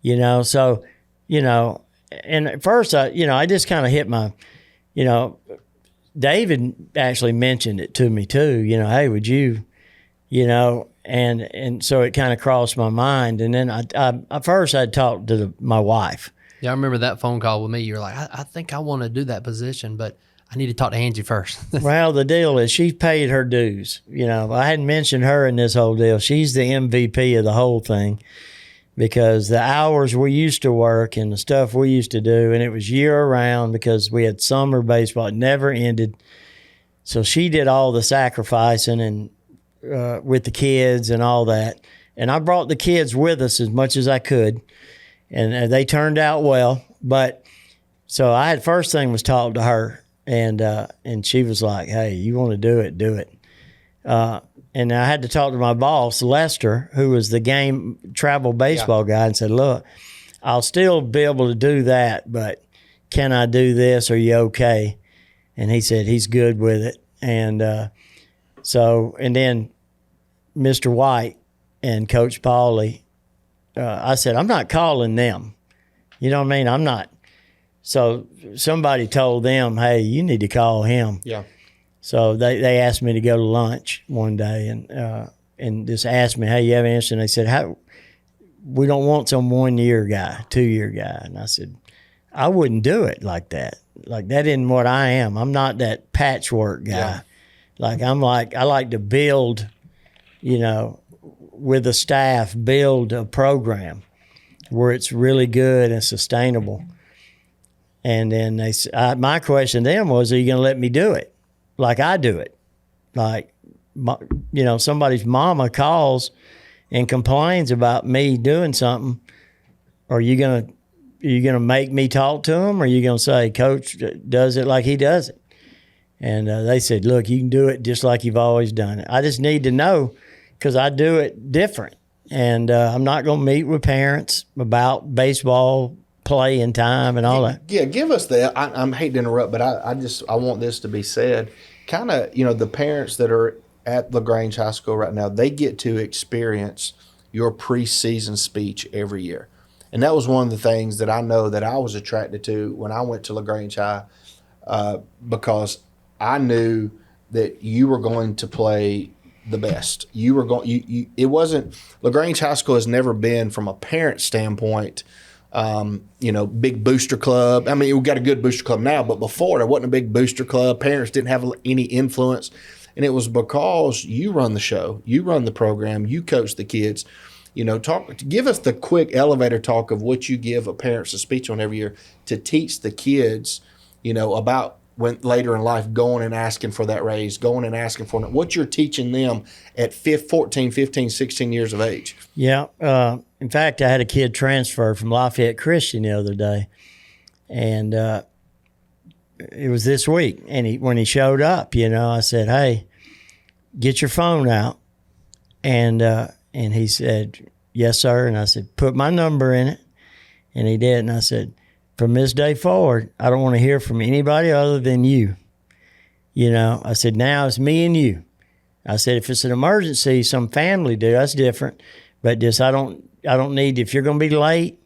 So, and at first I just kind of hit my, David actually mentioned it to me too. Hey, would you, and so it kind of crossed my mind. And then I first I'd talked to my wife. Yeah, I remember that phone call with me. You were like, I think I want to do that position, but I need to talk to Angie first. Well, the deal is she paid her dues. I hadn't mentioned her in this whole deal. She's the MVP of the whole thing, because the hours we used to work and the stuff we used to do, and it was year round because we had summer baseball. It never ended. So she did all the sacrificing and with the kids and all that. And I brought the kids with us as much as I could, and they turned out well. But so first thing was talk to her. And she was like, hey, you want to do it, do it. And I had to talk to my boss, Lester, who was the travel baseball guy, and said, look, I'll still be able to do that, but can I do this? Are you okay? And he said he's good with it. And and then Mr. White and Coach Pauly, I said, I'm not calling them. You know what I mean? I'm not. So somebody told them, hey, you need to call him. Yeah. So they asked me to go to lunch one day and just asked me, hey, you have an interest? And they said, we don't want some 1-year guy, 2-year guy. And I said, I wouldn't do it like that. Like, that isn't what I am. I'm not that patchwork guy. Yeah. I like to build, with the staff, build a program where it's really good and sustainable. And then my question to them was, are you going to let me do it like I do it? Like, somebody's mama calls and complains about me doing something. Are you going to make me talk to them? Or are you going to say, Coach does it like he does it? And they said, look, you can do it just like you've always done it. I just need to know because I do it different. And I'm not going to meet with parents about baseball playing time and all that. Yeah, give us that. I'm hate to interrupt, but I want this to be said. Kind of, the parents that are at LaGrange High School right now, they get to experience your preseason speech every year. And that was one of the things that I know that I was attracted to when I went to LaGrange High, because I knew that you were going to play the best. You were going. It wasn't LaGrange High School has never been, from a parent standpoint, big booster club. I mean, we got a good booster club now, but before there wasn't a big booster club. Parents didn't have any influence, and it was because you run the show, you run the program, you coach the kids. Give us the quick elevator talk of what you give a parents a speech on every year to teach the kids, about when later in life going and asking for that raise, going and asking for it. What you're teaching them at 14, 15, 16 years of age. Yeah. In fact, I had a kid transfer from Lafayette Christian the other day, and it was this week. And when he showed up, I said, hey, get your phone out. And he said, yes, sir. And I said, put my number in it. And he did. And I said, from this day forward, I don't want to hear from anybody other than you. I said, now it's me and you. I said, if it's an emergency, some family do, that's different. But just I don't need, if you're going to be late,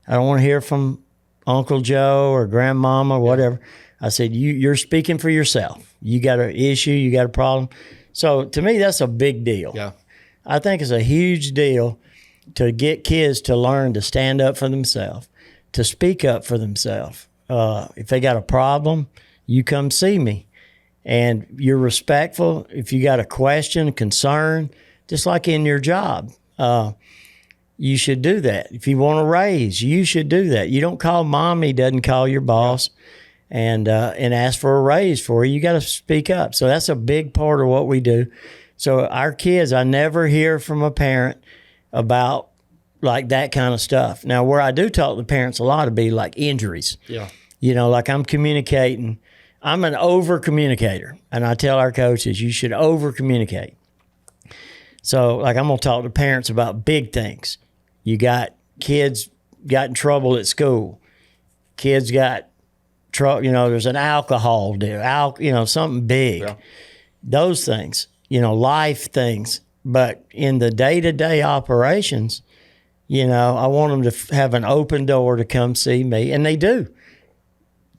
I don't want to hear from Uncle Joe or Grandmama or whatever. I said, you're speaking for yourself. You got an issue, you got a problem. So to me, that's a big deal. Yeah. I think it's a huge deal to get kids to learn to stand up for themselves, to speak up for themselves. If they got a problem, you come see me. And you're respectful. If you got a question, a concern, just like in your job, you should do that. If you want a raise, you should do that. You don't call mommy, doesn't call your boss, and ask for a raise for you. You got to speak up. So that's a big part of what we do. So our kids, I never hear from a parent about like that kind of stuff. Now, where I do talk to parents a lot would be like injuries. Yeah. Like I'm communicating. I'm an over communicator, and I tell our coaches, you should over communicate. So like I'm going to talk to parents about big things. You got kids got in trouble at school. Kids got trouble, there's an alcohol deal, something big. Yeah. Those things. Life things. But in the day-to-day operations, I want them to have an open door to come see me, and they do.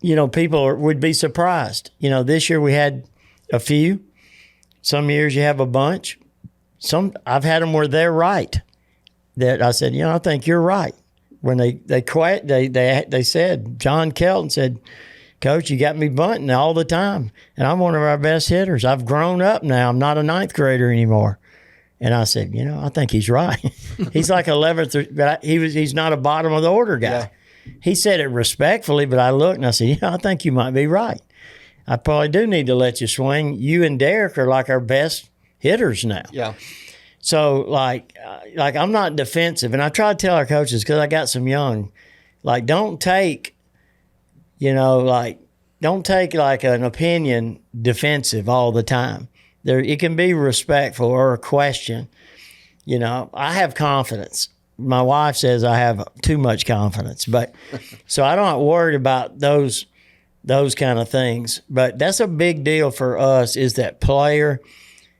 People would be surprised. This year we had a few. Some years you have a bunch. I've had them where they're right. That I said, I think you're right. When they quit, they said, John Kelton said, Coach, you got me bunting all the time, and I'm one of our best hitters. I've grown up now. I'm not a ninth grader anymore. And I said, I think he's right. He's like 11th, but he's not a bottom of the order guy. Yeah. He said it respectfully, but I looked and I said, I think you might be right. I probably do need to let you swing. You and Derek are like our best hitters now. Yeah. So like I'm not defensive, and I try to tell our coaches, because I got some young, don't take like an opinion defensive all the time. It can be respectful or a question. I have confidence. My wife says I have too much confidence, but so I'm not worried about those kind of things. But that's a big deal for us, is that player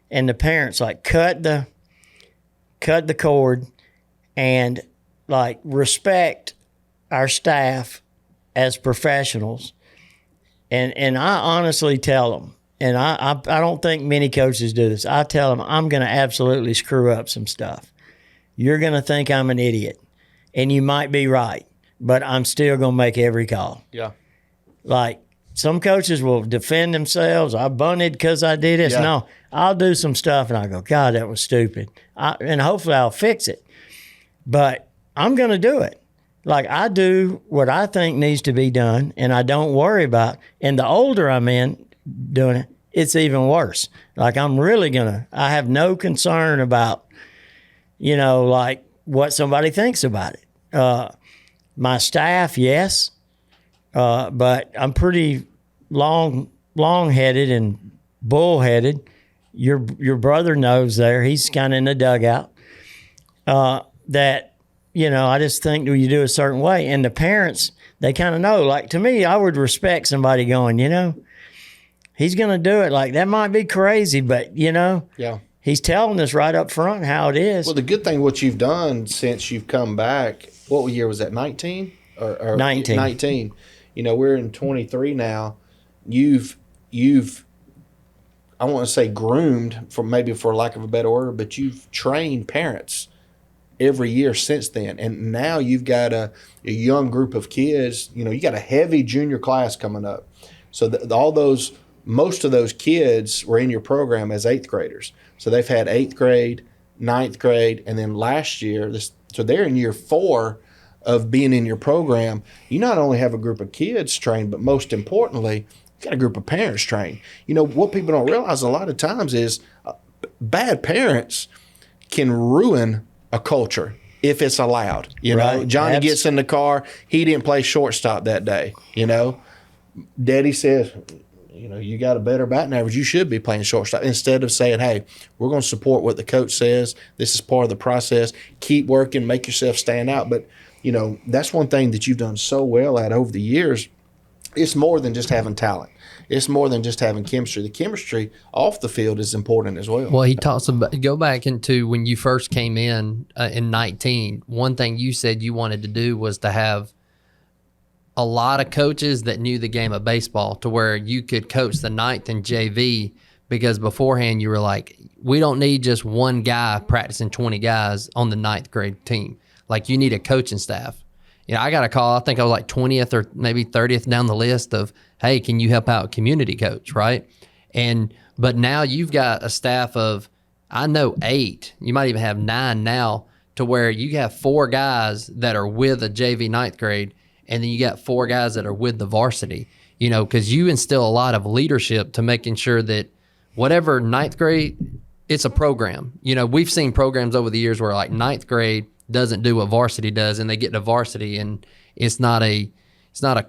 and the parents cut the cord and respect our staff as professionals. And I honestly tell them, and I don't think many coaches do this. I tell them, I'm going to absolutely screw up some stuff. You're going to think I'm an idiot, and you might be right, but I'm still going to make every call. Yeah. Some coaches will defend themselves. I bunted because I did this. Yeah. No, I'll do some stuff, and I go, God, that was stupid. And hopefully I'll fix it. But I'm going to do it. I do what I think needs to be done, and I don't worry about. And the older I'm in doing it, it's even worse. I'm really I have no concern about, what somebody thinks about it. My staff, yes, but I'm pretty long long-headed and bull-headed. Your brother knows there. He's kind of in the dugout. That, I just think you do a certain way. And the parents, they kind of know. Like, to me, I would respect somebody going, he's going to do it. Like, that might be crazy, but, Yeah. he's telling us right up front how it is. Well, the good thing, what you've done since you've come back, what year was that, 19? Or 19. 19. We're in 23 now. You've I want to say groomed, for lack of a better word, but you've trained parents every year since then. And now you've got a young group of kids. You got a heavy junior class coming up. So most of those kids were in your program as 8th graders. So they've had 8th grade, 9th grade, and then last year, so they're in year 4 of being in your program. You not only have a group of kids trained, but most importantly, you got a group of parents trained. What people don't realize a lot of times is bad parents can ruin a culture if it's allowed. Right. Johnny gets in the car, he didn't play shortstop that day. Daddy says, you got a better batting average, you should be playing shortstop. Instead of saying, hey, we're going to support what the coach says. This is part of the process. Keep working, make yourself stand out. But, that's one thing that you've done so well at over the years. It's more than just having talent. It's more than just having chemistry. The chemistry off the field is important as well. Well, he talks about, go back into when you first came in 19, one thing you said you wanted to do was to have a lot of coaches that knew the game of baseball to where you could coach the 9th and JV, because beforehand you were like, we don't need just one guy practicing 20 guys on the 9th grade team. Like, you need a coaching staff. I got a call, I think I was like 20th or maybe 30th down the list of, hey, can you help out community coach, right? But now you've got a staff of, I know 8, you might even have 9 now, to where you have 4 guys that are with a JV 9th grade, and then you got 4 guys that are with the varsity, because you instill a lot of leadership to making sure that whatever 9th grade, it's a program. We've seen programs over the years where like 9th grade doesn't do what varsity does, and they get to varsity, and it's not a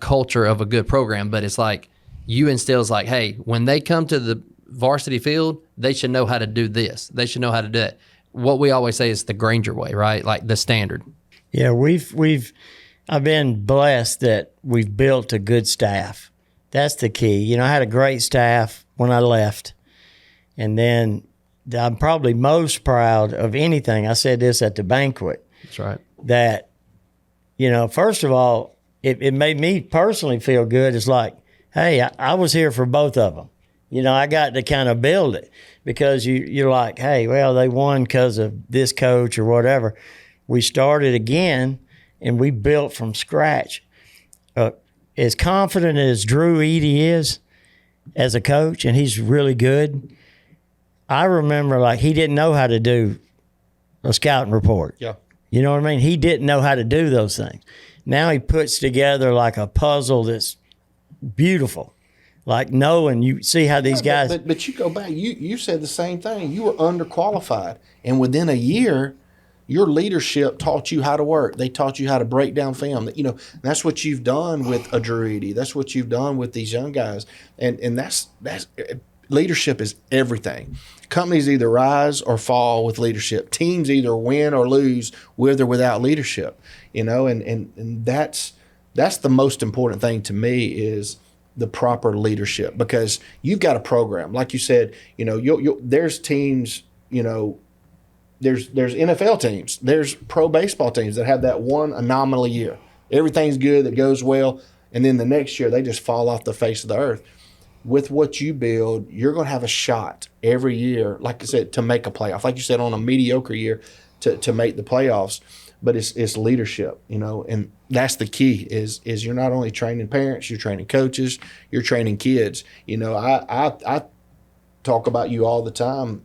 culture of a good program, but it's like you instills like, hey, when they come to the varsity field, they should know how to do this. They should know how to do it. What we always say is the Granger way, right? Like the standard. Yeah, I've been blessed that we've built a good staff. That's the key. I had a great staff when I left. And then I'm probably most proud of anything. I said this at the banquet. That's right. That, first of all, it made me personally feel good. It's like, hey, I was here for both of them. I got to kind of build it, because you're like, hey, well, they won because of this coach or whatever. We started again, and we built from scratch. As confident as Drew Edie is as a coach, and he's really good, I remember like he didn't know how to do a scouting report. Yeah. You know what I mean? He didn't know how to do those things. Now he puts together like a puzzle that's beautiful. Like knowing, you see how these guys. But you go back, you said the same thing. You were underqualified. And within a year, your leadership taught you how to work. They taught you how to break down film. That's what you've done with a Drew Edie. That's what you've done with these young guys. And that's leadership is everything. Companies either rise or fall with leadership. Teams either win or lose with or without leadership. And that's the most important thing to me is the proper leadership, because you've got a program. Like you said, there's teams, there's NFL teams, there's pro baseball teams that have that one anomaly year. Everything's good, that goes well, and then the next year they just fall off the face of the earth. With what you build, you're going to have a shot every year, like I said, to make a playoff. Like you said, on a mediocre year to make the playoffs. But it's leadership, and that's the key is you're not only training parents, you're training coaches, you're training kids. I talk about you all the time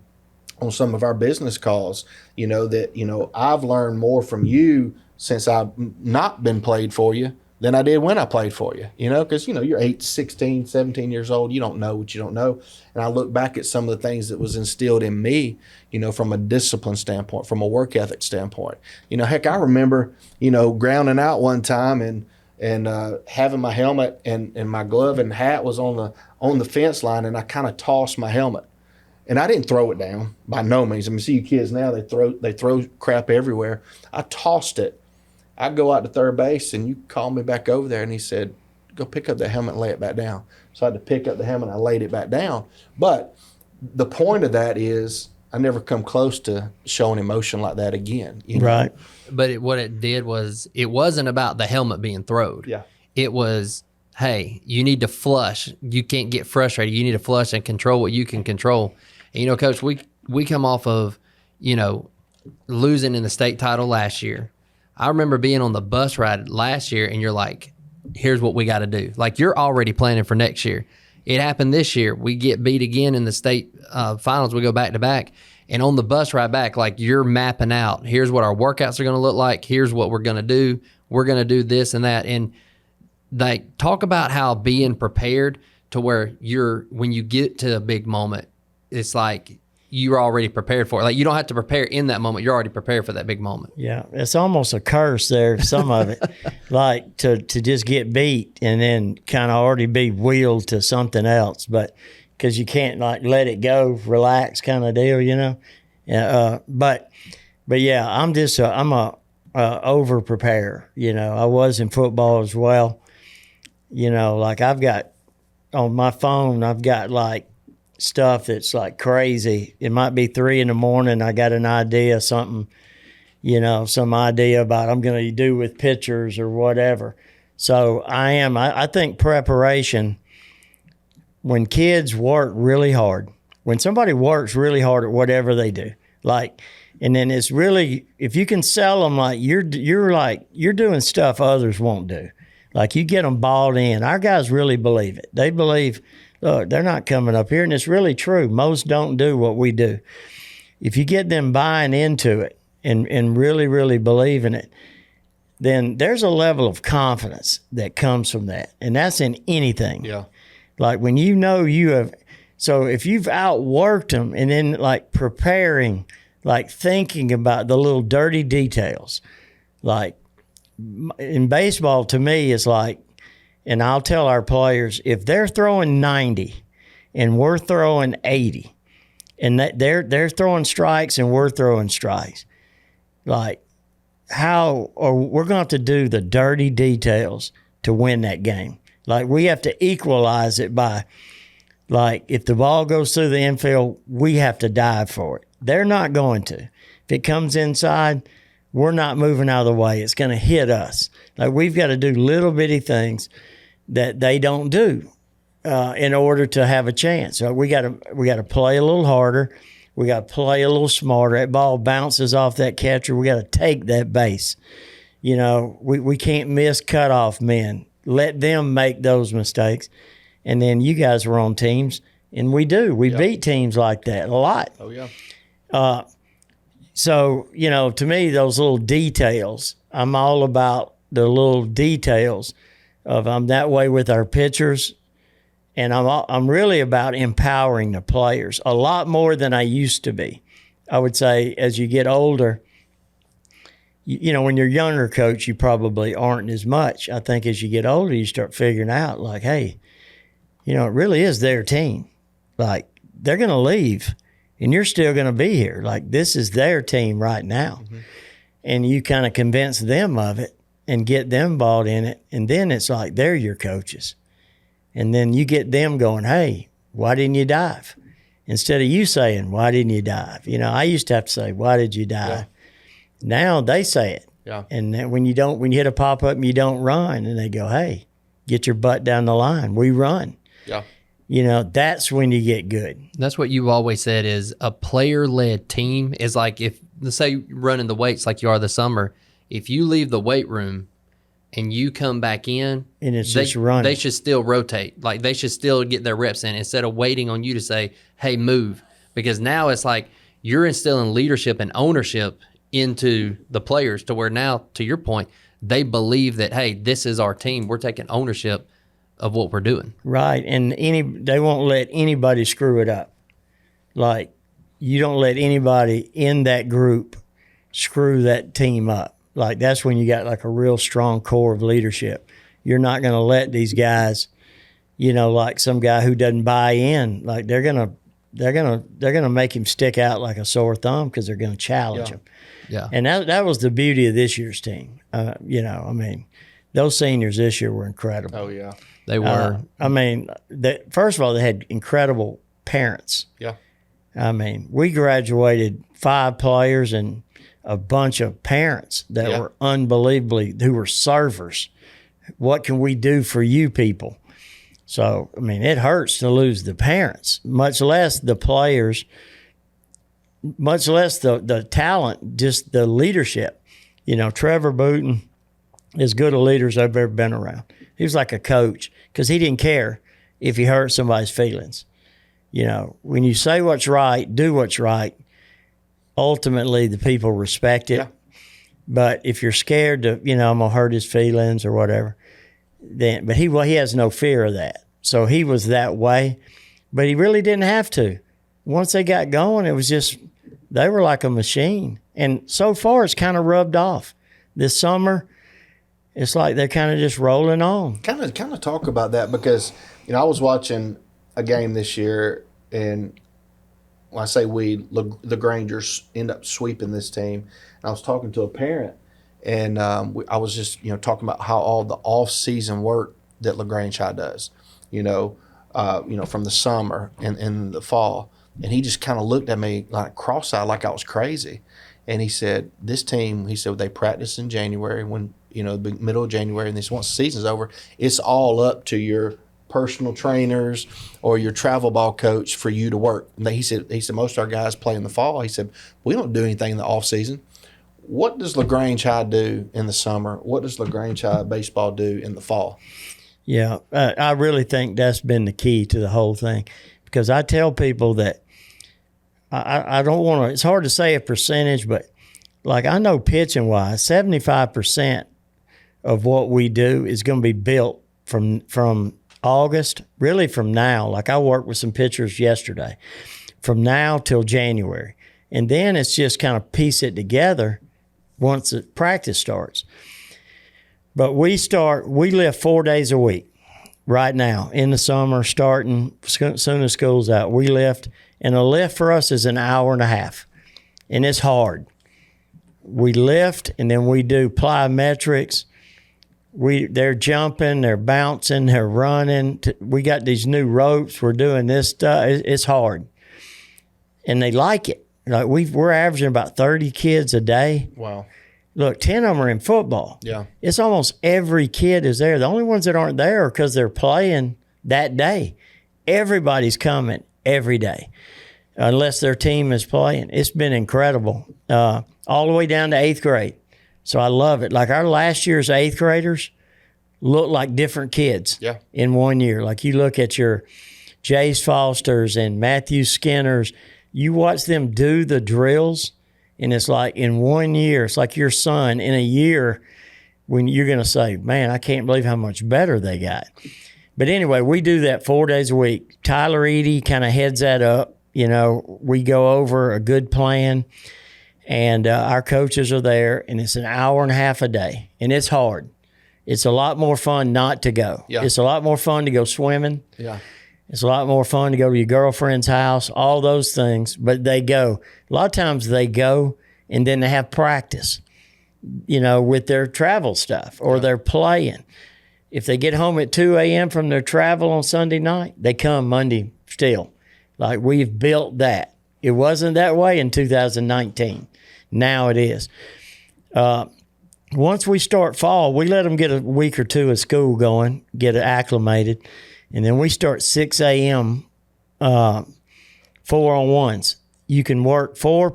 on some of our business calls, that, I've learned more from you since I've not been played for you than I did when I played for you, because, you're 8, 16, 17 years old. You don't know what you don't know. And I look back at some of the things that was instilled in me, from a discipline standpoint, from a work ethic standpoint. Heck, I remember, grounding out one time and and having my helmet and my glove and hat was on the fence line, and I kind of tossed my helmet. And I didn't throw it down by no means. I mean, see you kids now, they throw crap everywhere. I tossed it. I go out to third base, and you called me back over there, and he said, go pick up the helmet and lay it back down. So I had to pick up the helmet, and I laid it back down. But the point of that is I never come close to showing emotion like that again. You know? Right. But what it did was, it wasn't about the helmet being thrown. Yeah. It was, hey, you need to flush. You can't get frustrated. You need to flush and control what you can control. And, you know, Coach, we come off of, you know, losing in the state title last year. I remember being on the bus ride last year, and you're like, here's what we got to do. Like, you're already planning for next year. It happened this year. We get beat again in the state finals. We go back to back. And on the bus ride back, like, you're mapping out, here's what our workouts are going to look like. Here's what we're going to do. We're going to do this and that. And like, talk about how being prepared to where when you get to a big moment, it's like you're already prepared for it. Like, you don't have to prepare in that moment. You're already prepared for that big moment. Yeah, it's almost a curse there, some of it. Like, to just get beat and then kind of already be wheeled to something else. But because you can't, like, let it go, relax kind of deal, you know. But yeah, I'm a over preparer. You know, I was in football as well. You know, like, I've got on my phone, I've got like stuff that's like crazy. It might be 3 a.m. I got an idea, something, you know, some idea about I'm going to do with pictures or whatever. So I think preparation, when kids work really hard, when somebody works really hard at whatever they do, like, and then it's really, if you can sell them, like, you're doing stuff others won't do. Like, you get them bought in. Our guys really believe it. They believe, look, they're not coming up here. And it's really true. Most don't do what we do. If you get them buying into it and really, really believing it, then there's a level of confidence that comes from that. And that's in anything. Yeah. Like, when you know you have, so if you've outworked them and then, like, preparing, like, thinking about the little dirty details, like, in baseball, to me, it's like, and I'll tell our players, if they're throwing 90 and we're throwing 80, and that they're throwing strikes and we're throwing strikes, like, or we're going to have to do the dirty details to win that game. Like, we have to equalize it by, like, if the ball goes through the infield, we have to dive for it. They're not going to. If it comes inside, we're not moving out of the way. It's going to hit us. Like, we've got to do little bitty things that they don't do in order to have a chance. So we got to play a little harder. We got to play a little smarter. That ball bounces off that catcher. We got to take that base. You know, we can't miss cutoff men. Let them make those mistakes. And then you guys were on teams, and we do. We beat teams like that a lot. Oh, yeah. So, you know, to me, those little details, I'm all about the little details of, I'm that way with our pitchers, and I'm really about empowering the players a lot more than I used to be. I would say as you get older, you know, when you're younger, Coach, you probably aren't as much. I think as you get older, you start figuring out, like, hey, you know, it really is their team. Like, they're going to leave, and you're still going to be here. Like, this is their team right now. Mm-hmm. And you kind of convince them of it and get them bought in it. And then it's like, they're your coaches. And then you get them going, hey, why didn't you dive? Instead of you saying, why didn't you dive? You know, I used to have to say, why did you dive? Yeah. Now they say it. Yeah. And then when you hit a pop-up and you don't run, and they go, hey, get your butt down the line. We run. Yeah. You know, that's when you get good. That's what you've always said, is a player-led team is like, if, let's say, running the weights like you are this summer, if you leave the weight room and you come back in, and it's just running, they should still rotate. Like, they should still get their reps in instead of waiting on you to say, hey, move. Because now it's like you're instilling leadership and ownership into the players, to where now, to your point, they believe that, hey, this is our team. We're taking ownership of what we're doing. Right. And they won't let anybody screw it up. Like, you don't let anybody in that group screw that team up. Like, that's when you got like a real strong core of leadership. you're not going to let these guys, like some guy who doesn't buy in, like they're going to make him stick out like a sore thumb because they're going to challenge him. Yeah. And that was the beauty of this year's team. Those seniors this year were incredible. Oh, yeah. They were. First of all, they had incredible parents. Yeah. We graduated 5 players and a bunch of parents that were who were servers. What can we do for you people? So, it hurts to lose the parents, much less the players, much less the talent, just the leadership. Trevor Booten, as good a leader as I've ever been around. He was like a coach because he didn't care if he hurt somebody's feelings. When you say what's right, do what's right, ultimately the people respect it. Yeah. But if you're scared to, I'm going to hurt his feelings or whatever, but he has no fear of that. So he was that way, but he really didn't have to. Once they got going, it was just, they were like a machine. And so far it's kind of rubbed off. This summer, it's like they're kind of just rolling on. Kind of talk about that because, I was watching a game this year, and when I say the Grangers end up sweeping this team. And I was talking to a parent, and I was just, talking about how all the off-season work that LaGrange High does, from the summer and the fall. And he just kind of looked at me like cross-eyed, like I was crazy. And he said, this team, they practice in January when, the middle of January, and once the season's over, it's all up to your personal trainers or your travel ball coach for you to work. And he said most of our guys play in the fall. He said, we don't do anything in the off season. What does LaGrange High do in the summer? What does LaGrange High baseball do in the fall? Yeah, I really think that's been the key to the whole thing, because I tell people that I don't want to, it's hard to say a percentage, but like I know pitching wise, 75% of what we do is going to be built from August, really from now. Like I worked with some pitchers yesterday, from now till January. And then it's just kind of piece it together once the practice starts. But we lift 4 days a week right now in the summer, starting as soon as school's out. We lift, and a lift for us is an hour and a half, and it's hard. We lift, and then we do plyometrics. They're jumping, they're bouncing, they're running. We got these new ropes. We're doing this stuff. It's hard, and they like it. Like we're averaging about 30 kids a day. Wow. Look, 10 of them are in football. Yeah. It's almost every kid is there. The only ones that aren't there are because they're playing that day. Everybody's coming every day, unless their team is playing. It's been incredible, all the way down to 8th grade. So I love it. Like our last year's 8th graders look like different kids in 1 year. Like you look at your Jace Fosters and Matthew Skinners, you watch them do the drills, and it's like in 1 year, it's like your son in a year when you're going to say, man, I can't believe how much better they got. But anyway, we do that 4 days a week. Tyler Eady kind of heads that up. We go over a good plan. And our coaches are there, and it's an hour and a half a day, and it's hard. It's a lot more fun not to go. Yeah. It's a lot more fun to go swimming. Yeah. It's a lot more fun to go to your girlfriend's house, all those things, but they go. A lot of times they go, and then they have practice, with their travel stuff, or they're playing. If they get home at 2 a.m. from their travel on Sunday night, they come Monday still. Like we've built that. It wasn't that way in 2019. Now it is. Once we start fall, we let them get a week or two of school going, get acclimated, and then we start 6 a.m. 4-on-1s. You can work four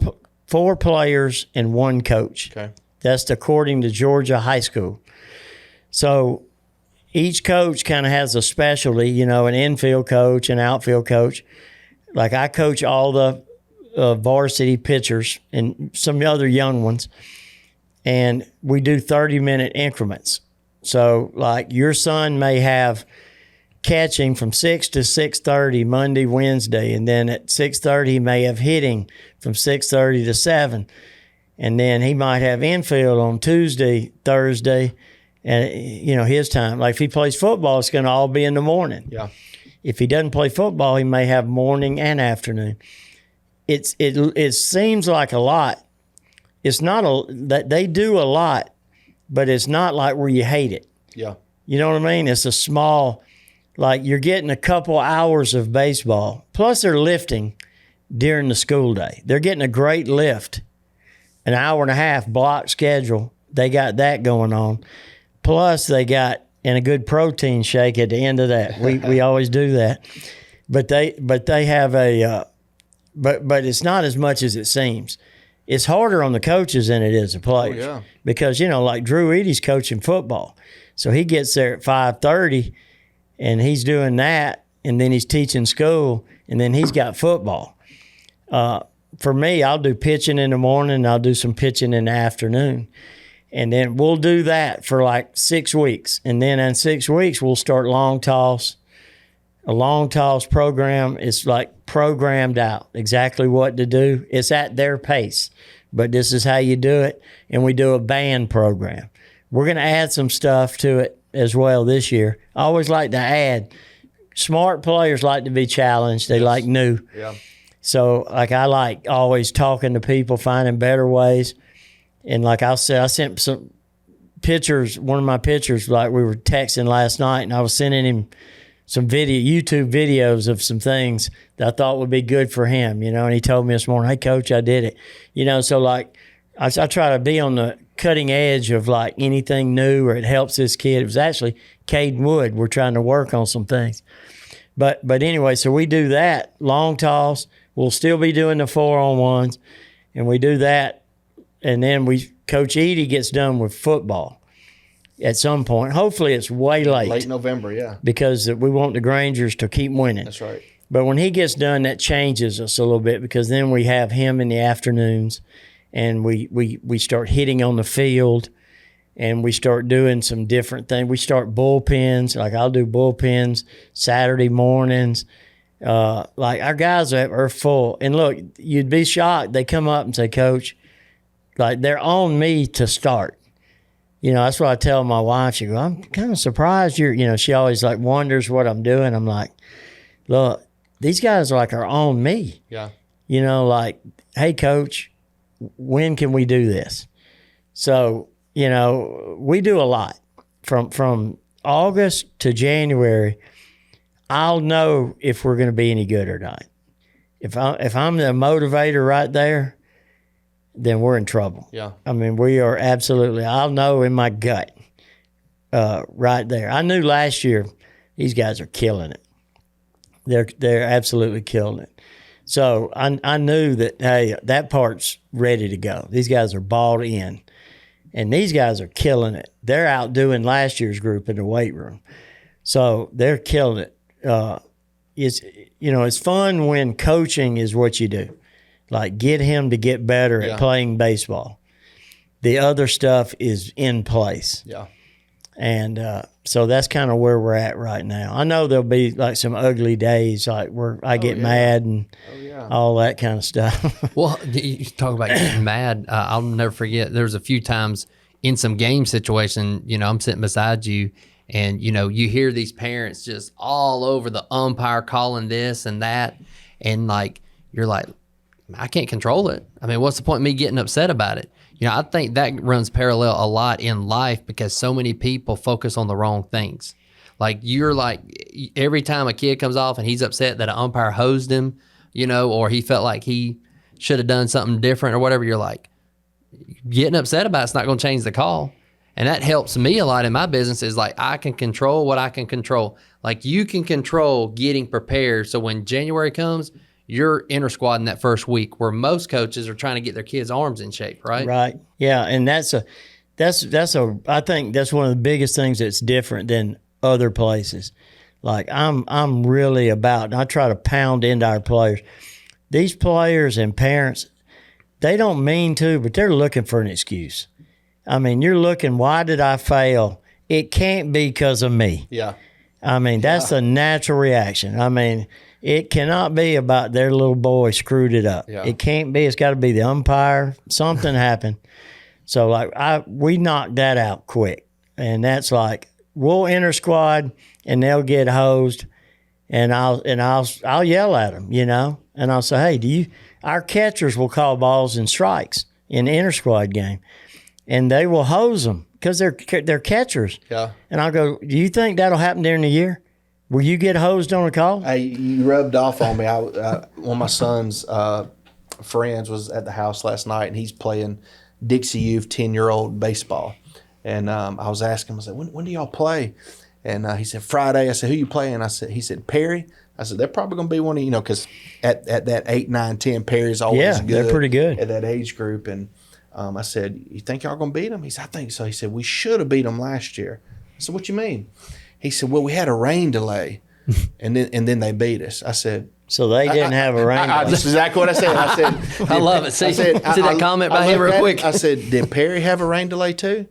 players and one coach. Okay. That's according to Georgia High School. So each coach kind of has a specialty, an infield coach, an outfield coach. Like I coach all the varsity pitchers and some other young ones, and we do 30-minute increments. So like your son may have catching from 6 to 6:30 Monday, Wednesday, and then at 6:30 he may have hitting from 6:30 to 7, and then he might have infield on Tuesday, Thursday, and his time. Like if he plays football, it's going to all be in the morning. Yeah. If he doesn't play football, he may have morning and afternoon. It seems like a lot. It's not that they do a lot, but it's not like where you hate it. Yeah. You know what I mean? It's a small, like you're getting a couple hours of baseball. Plus they're lifting during the school day. They're getting a great lift, an hour and a half block schedule. They got that going on. Plus they got and a good protein shake at the end of that. We always do that. But they have but it's not as much as it seems. It's harder on the coaches than it is the players. Oh, yeah. Because, like Drew Eady's coaching football. So he gets there at 5:30 and he's doing that, and then he's teaching school, and then he's got football. For me, I'll do pitching in the morning, and I'll do some pitching in the afternoon. And then we'll do that for like 6 weeks. And then in 6 weeks, we'll start long toss. A long toss program is like programmed out, exactly what to do. It's at their pace, but this is how you do it. And we do a band program. We're going to add some stuff to it as well this year. I always like to add. Smart players like to be challenged. They like new. Yeah. So like I like always talking to people, finding better ways. And like I said, I sent some pictures, one of my pictures, like we were texting last night, and I was sending him some YouTube videos of some things that I thought would be good for him, and he told me this morning, hey, Coach, I did it. So like I try to be on the cutting edge of like anything new or it helps this kid. It was actually Caden Wood. We're trying to work on some things. But anyway, so we do that, long toss. We'll still be doing the 4-on-1s, and we do that. And then Coach Edie gets done with football at some point. Hopefully it's way late. Late November, yeah. Because we want the Grangers to keep winning. That's right. But when he gets done, that changes us a little bit, because then we have him in the afternoons, and we start hitting on the field, and we start doing some different things. We start bullpens. Like I'll do bullpens Saturday mornings. Like our guys are full. And look, you'd be shocked. They come up and say, Coach, like they're on me to start. That's what I tell my wife. She goes, I'm kind of surprised she always like wonders what I'm doing. I'm like, look, these guys are on me. Yeah. Like, hey, Coach, when can we do this? So, we do a lot. From August to January, I'll know if we're going to be any good or not. If I'm the motivator right there, then we're in trouble. Yeah. I mean, we are absolutely, I'll know in my gut right there. I knew last year these guys are killing it. They're absolutely killing it. So I knew that, hey, that part's ready to go. These guys are bought in, and these guys are killing it. They're outdoing last year's group in the weight room. So they're killing it. It's fun when coaching is what you do. Like get him to get better at playing baseball. The other stuff is in place. Yeah. And so that's kind of where we're at right now. I know there'll be like some ugly days, like where I get mad and all that kind of stuff. Well, you talk about getting mad. I'll never forget. There was a few times in some game situation, I'm sitting beside you, and you hear these parents just all over the umpire calling this and that, and like you're like, I can't control it. I mean, what's the point of me getting upset about it? I think that runs parallel a lot in life, because so many people focus on the wrong things. Like you're like, every time a kid comes off and he's upset that an umpire hosed him, or he felt like he should have done something different or whatever, you're like, getting upset about it's not going to change the call. And that helps me a lot in my business, is like I can control what I can control. Like you can control getting prepared. So when January comes, you're inter-squad in that first week, where most coaches are trying to get their kids' arms in shape, right? Right. Yeah, and I think that's one of the biggest things that's different than other places. Like I'm really about, and I try to pound into our players. These players and parents, they don't mean to, but they're looking for an excuse. I mean, you're looking, why did I fail? It can't be because of me. Yeah. I mean, that's a natural reaction. I mean, it cannot be about their little boy screwed it up. Yeah. It can't be. It's got to be the umpire. Something happened. So, like, we knocked that out quick. and that's like we'll enter squad and they'll get hosed, and I'll yell at them, and I'll say, hey, our catchers will call balls and strikes in the inter squad game, and they will hose them because they're catchers. Yeah. And I'll go, do you think that'll happen during the year? Will you get hosed on a call? Hey, you rubbed off on me. One of my son's friends was at the house last night, and he's playing Dixie Youth 10-year-old baseball. And I was asking him, I said, when do y'all play? And he said, Friday. I said, who you playing? He said, Perry. I said, they're probably going to be one of, because at that 8, 9, 10, Perry's always good. Yeah, they're pretty good. At that age group. And I said, you think y'all going to beat them? He said, I think so. He said, we should have beat them last year. I said, what you mean? He said, well, we had a rain delay, and then they beat us. I said, so they didn't have a rain delay. That's exactly what I said. I said, I love it. See that comment by him real quick. I said, did Perry have a rain delay too?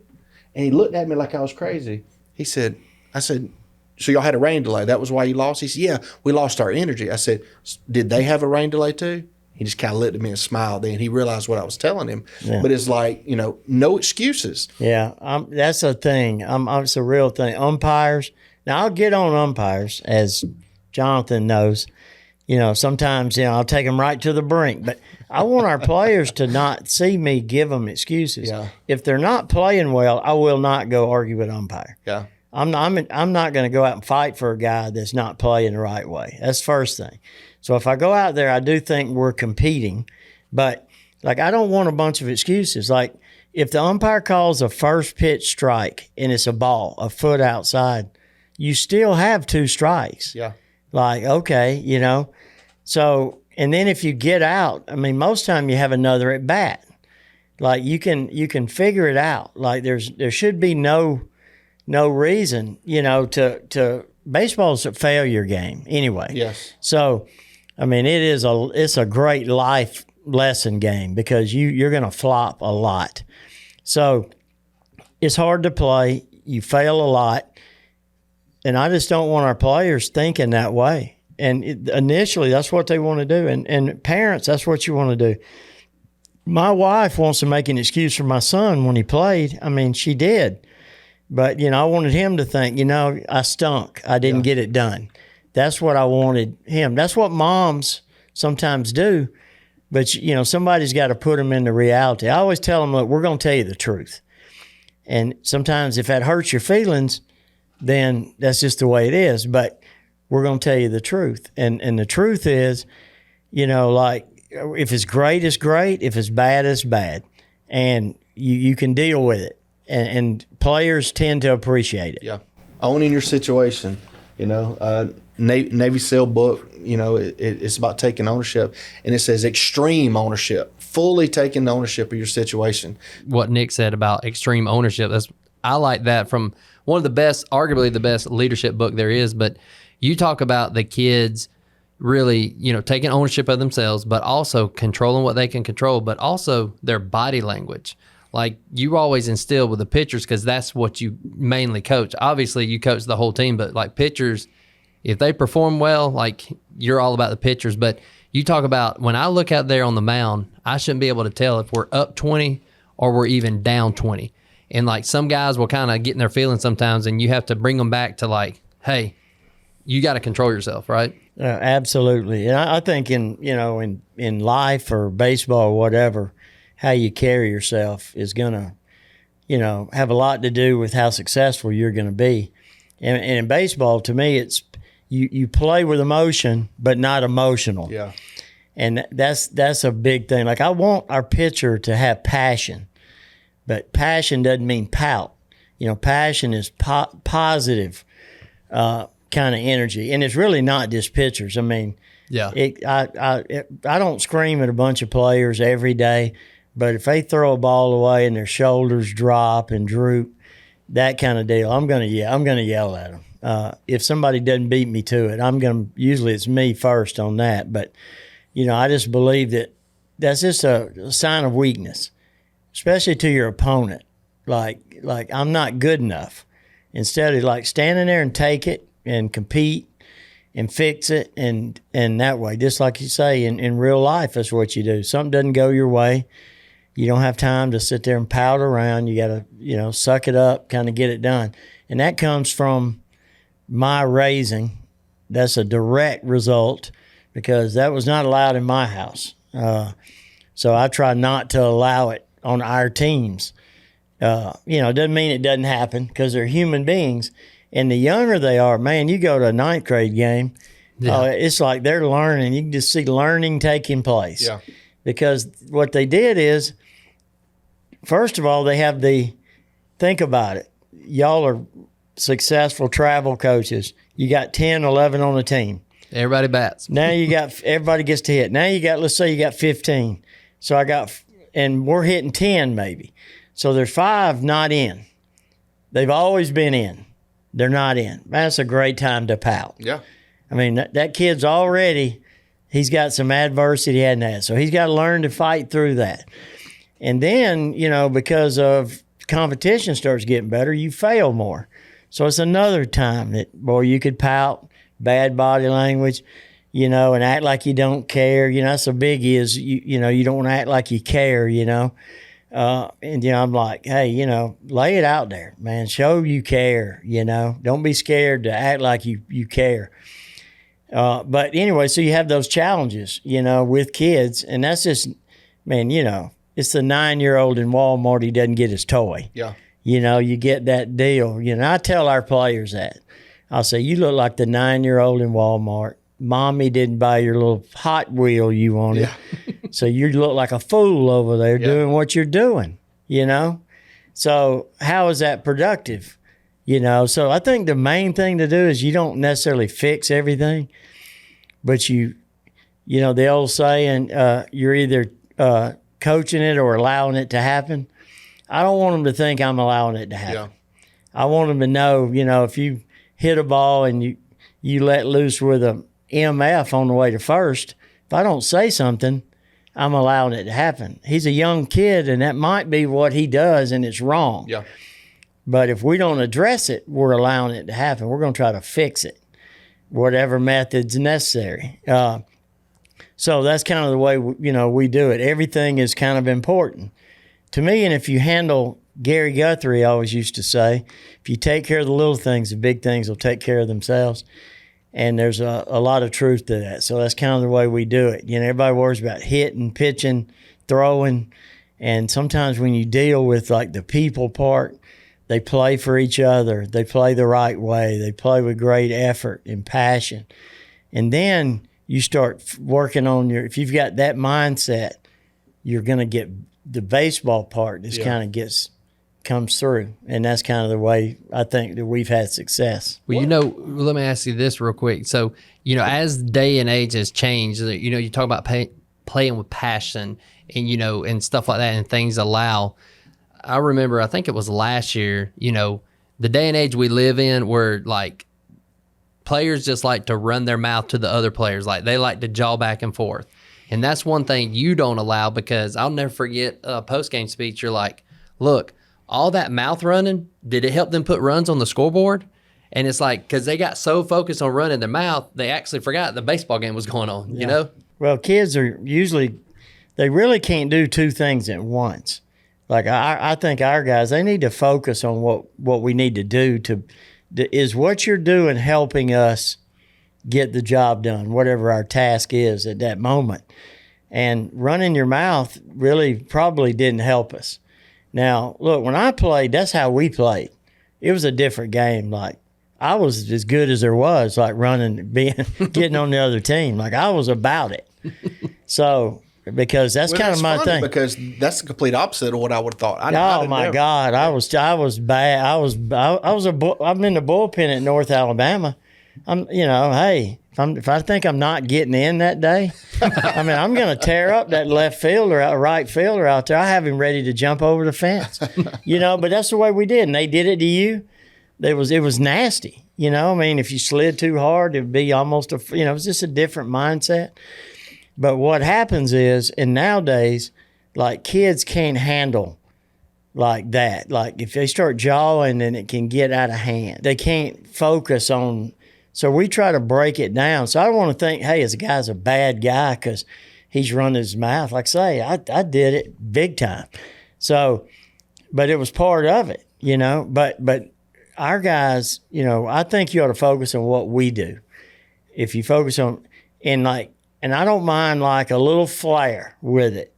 And he looked at me like I was crazy. I said, so y'all had a rain delay. That was why you lost? He said, yeah, we lost our energy. I said, did they have a rain delay too? He just kind of looked at me and smiled. Then he realized what I was telling him. Yeah. But it's like, no excuses. Yeah, that's a thing. It's a real thing. Umpires. Now, I'll get on umpires, as Jonathan knows. Sometimes, I'll take them right to the brink. But I want our players to not see me give them excuses. Yeah. If they're not playing well, I will not go argue with umpire. Yeah. I'm not going to go out and fight for a guy that's not playing the right way. That's the first thing. So if I go out there, I do think we're competing. But, I don't want a bunch of excuses. Like, if the umpire calls a first pitch strike and it's a ball, a foot outside, you still have 2 strikes. Yeah. Like, okay, So, and then if you get out, most time you have another at bat. Like, you can figure it out. Like, there should be no reason, to baseball's a failure game anyway. Yes. So, it's a great life lesson game because you're going to flop a lot. So, it's hard to play. You fail a lot. And I just don't want our players thinking that way. And initially, that's what they want to do. And parents, that's what you want to do. My wife wants to make an excuse for my son when he played. She did. But, I wanted him to think, I stunk. I didn't get it done. That's what I wanted him. That's what moms sometimes do. But, somebody's got to put them into reality. I always tell them, look, we're going to tell you the truth. And sometimes if that hurts your feelings, then that's just the way it is. But we're going to tell you the truth. And the truth is, if it's great, it's great. If it's bad, it's bad. And you can deal with it. And players tend to appreciate it. Yeah. Owning your situation, Navy SEAL book, it's about taking ownership. And it says extreme ownership, fully taking ownership of your situation. What Nick said about extreme ownership, I like that from one of the best, arguably the best leadership book there is. But you talk about the kids really, taking ownership of themselves, but also controlling what they can control, but also their body language. Like you always instill with the pitchers because that's what you mainly coach. Obviously, you coach the whole team, but like pitchers, if they perform well, like you're all about the pitchers. But you talk about when I look out there on the mound, I shouldn't be able to tell if we're up 20 or we're even down 20. And like some guys will kind of get in their feelings sometimes, and you have to bring them back to like, hey, you got to control yourself, right? Absolutely. And I think in life or baseball or whatever, how you carry yourself is going to, have a lot to do with how successful you're going to be. And in baseball, to me, it's you play with emotion, but not emotional. Yeah. And that's a big thing. Like I want our pitcher to have passion, but passion doesn't mean pout. Passion is positive kind of energy, and it's really not just pitchers. Yeah. I don't scream at a bunch of players every day, but if they throw a ball away and their shoulders drop and droop, that kind of deal, I'm gonna yell at them. If somebody doesn't beat me to it, usually it's me first on that. But I just believe that's just a sign of weakness, especially to your opponent. Like I'm not good enough. Instead of like standing there and take it and compete and fix it and that way, just like you say in real life, that's what you do. Something doesn't go your way, You don't have time to sit there and pout around. You got to, suck it up, kind of get it done. And that comes from my raising. That's a direct result because that was not allowed in my house. So I try not to allow it on our teams. It doesn't mean it doesn't happen because they're human beings. And the younger they are, man, you go to a ninth grade game, it's like they're learning. You can just see learning taking place. Yeah. Because what they did is, first of all, they have think about it. Y'all are successful travel coaches. You got 10, 11 on the team. Everybody bats. Now everybody gets to hit. Now let's say you got 15. So and we're hitting 10 maybe. So there's 5 not in. They've always been in. They're not in. That's a great time to pout. Yeah. I mean, that kid's already, he's got some adversity he hadn't had. So he's got to learn to fight through that. And then, because of competition starts getting better, you fail more. So it's another time that, boy, you could pout, bad body language, and act like you don't care. That's a biggie is, you don't want to act like you care, and, I'm like, hey, lay it out there, man. Show you care, Don't be scared to act like you care. But anyway, so you have those challenges, with kids. And that's just, man, it's the 9-year-old in Walmart, he doesn't get his toy. Yeah. You get that deal. I tell our players that. I'll say, you look like the 9-year-old in Walmart. Mommy didn't buy your little Hot Wheel you wanted. Yeah. So you look like a fool over there doing what you're doing, So how is that productive? So I think the main thing to do is you don't necessarily fix everything, but the old saying, you're either coaching it or allowing it to happen. I don't want them to think I'm allowing it to happen. Yeah. I want them to know, if you hit a ball and you let loose with a MF on the way to first, if I don't say something, I'm allowing it to happen. He's a young kid, and that might be what he does, and it's wrong. Yeah. But if we don't address it, we're allowing it to happen. We're going to try to fix it, whatever method's necessary. So that's kind of the way, we do it. Everything is kind of important to me. And if you handle, Gary Guthrie always used to say, if you take care of the little things, the big things will take care of themselves. And there's a lot of truth to that. So that's kind of the way we do it. Everybody worries about hitting, pitching, throwing. And sometimes when you deal with like the people part, they play for each other. They play the right way. They play with great effort and passion. And then you start working on if you've got that mindset, you're going to get the baseball part just kind of comes through. And that's kind of the way I think that we've had success. Well, let me ask you this real quick. So, as day and age has changed, you talk about playing with passion and, and stuff like that and things allow. I remember, I think it was last year, the day and age we live in where like players just like to run their mouth to the other players. Like they like to jaw back and forth. And that's one thing you don't allow because I'll never forget a post-game speech. You're like, look, all that mouth running, did it help them put runs on the scoreboard? And it's like, because they got so focused on running their mouth, they actually forgot the baseball game was going on, Well, kids are usually, they really can't do two things at once. Like I think our guys, they need to focus on what we need to do is what you're doing helping us get the job done, whatever our task is at that moment. And running your mouth really probably didn't help us. Now, look, when I played, that's how we played. It was a different game. Like, I was as good as there was, like running, getting on the other team. Like, I was about it. So, because that's kind of my thing. Because that's the complete opposite of what I would have thought. Oh my God, I was bad. I'm in the bullpen at North Alabama. Hey, if I think I'm not getting in that day, I mean, I'm going to tear up that left fielder, right fielder out there. I have him ready to jump over the fence, but that's the way we did. And they did it to you. It was nasty, I mean, if you slid too hard, it'd be almost it was just a different mindset. But what happens is, and nowadays, like kids can't handle like that. Like if they start jawing, then it can get out of hand. They can't focus on. So we try to break it down. So I don't want to think, hey, this guy's a bad guy because he's running his mouth. Like I say, I did it big time. So, but it was part of it, you know. But our guys, you know, I think you ought to focus on what we do. If you focus on, and I don't mind like a little flair with it,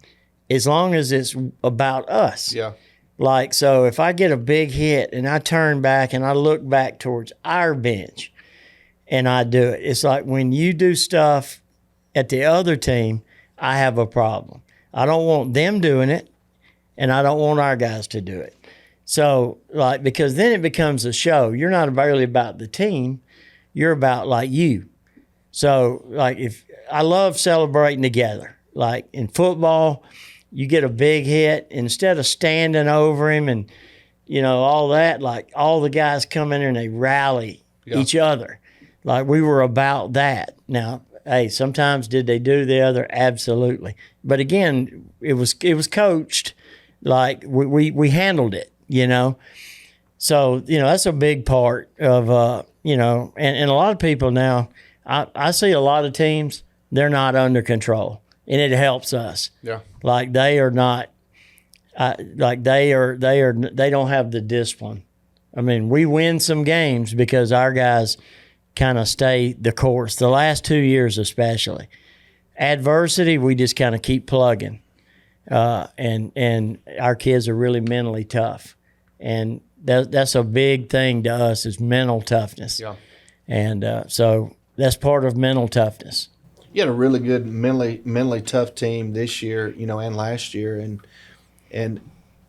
as long as it's about us. Yeah. Like, so if I get a big hit and I turn back and I look back towards our bench and I do it, it's like when you do stuff at the other team, I have a problem. I don't want them doing it, and I don't want our guys to do it. So, like, because then it becomes a show. You're not really about the team. You're about, like, you. So, like, if I love celebrating together. Like, in football, you get a big hit. Instead of standing over him and, you know, all that, like, all the guys come in and they rally each other. Like, we were about that. Now, hey, sometimes did they do the other? Absolutely. But again, it was coached. Like we handled it, you know. So, you know, that's a big part of, you know, and a lot of people now, I see a lot of teams, they're not under control, and it helps us. Yeah. Like they are not, like they don't have the discipline. I mean, we win some games because our guys kind of stay the course. The last 2 years especially. Adversity, we just kind of keep plugging. And our kids are really mentally tough. And that's a big thing to us is mental toughness. Yeah. And so that's part of mental toughness. You had a really good mentally tough team this year, you know, and last year. And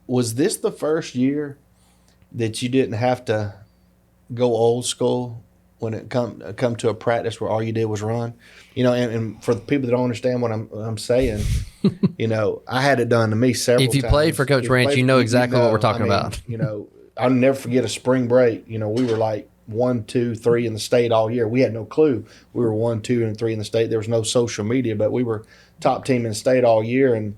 was this the first year that you didn't have to go old school when it come to a practice where all you did was run? You know, and for the people that don't understand what I'm saying, you know, I had it done to me several times. If you played for Coach Ranch, you know exactly what we're talking about. You know, I'll never forget a spring break. You know, we were like 1, 2, 3 in the state all year. We had no clue. We were 1, 2, and 3 in the state. There was no social media, but we were top team in the state all year. And,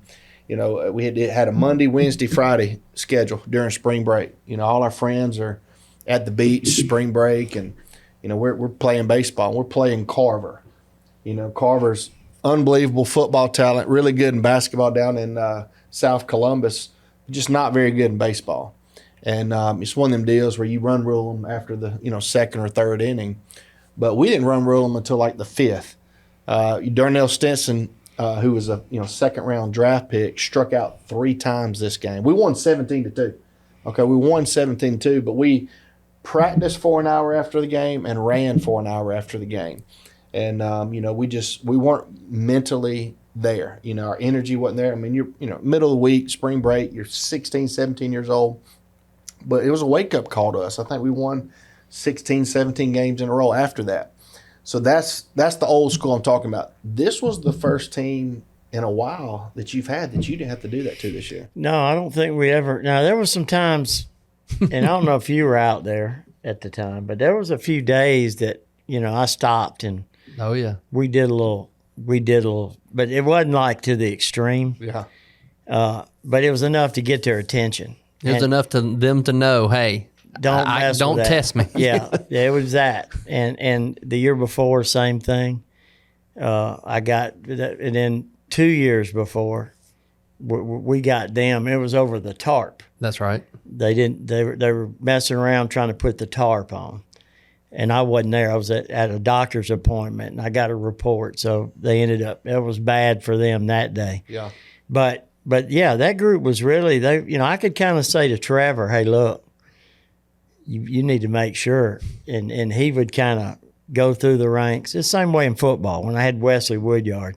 you know, we had a Monday, Wednesday, Friday schedule during spring break. You know, all our friends are at the beach, spring break, and, you know, we're playing baseball. We're playing Carver. You know, Carver's unbelievable football talent, really good in basketball down in South Columbus, just not very good in baseball. And it's one of them deals where you run rule them after the, you know, second or third inning. But we didn't run rule them until like the fifth. Darnell Stinson, who was a, you know, second-round draft pick, struck out 3 times this game. We won 17-2. Okay, we won 17-2, but we practiced for an hour after the game and ran for an hour after the game. And, you know, we weren't mentally there. You know, our energy wasn't there. I mean, you're, you know, middle of the week, spring break, you're 16, 17 years old. But it was a wake-up call to us. I think we won 16, 17 games in a row after that. So that's the old school I'm talking about. This was the first team in a while that you've had that you didn't have to do that to this year. No, I don't think we ever. Now, there was some times, and I don't know if you were out there at the time, but there was a few days that, you know, I stopped and Oh yeah, we did a little, but it wasn't like to the extreme. Yeah. But it was enough to get their attention. it was enough to them to know, hey, Don't mess don't with that. test me. Yeah, it was that. And the year before, same thing. I got, and then 2 years before, we got them. It was over the tarp. That's right. They were messing around trying to put the tarp on. And I wasn't there. I was at a doctor's appointment, and I got a report. So they ended up, it was bad for them that day. Yeah. But yeah, that group was really, I could kind of say to Trevor, hey, look, you need to make sure. And he would kind of go through the ranks. It's the same way in football. When I had Wesley Woodyard,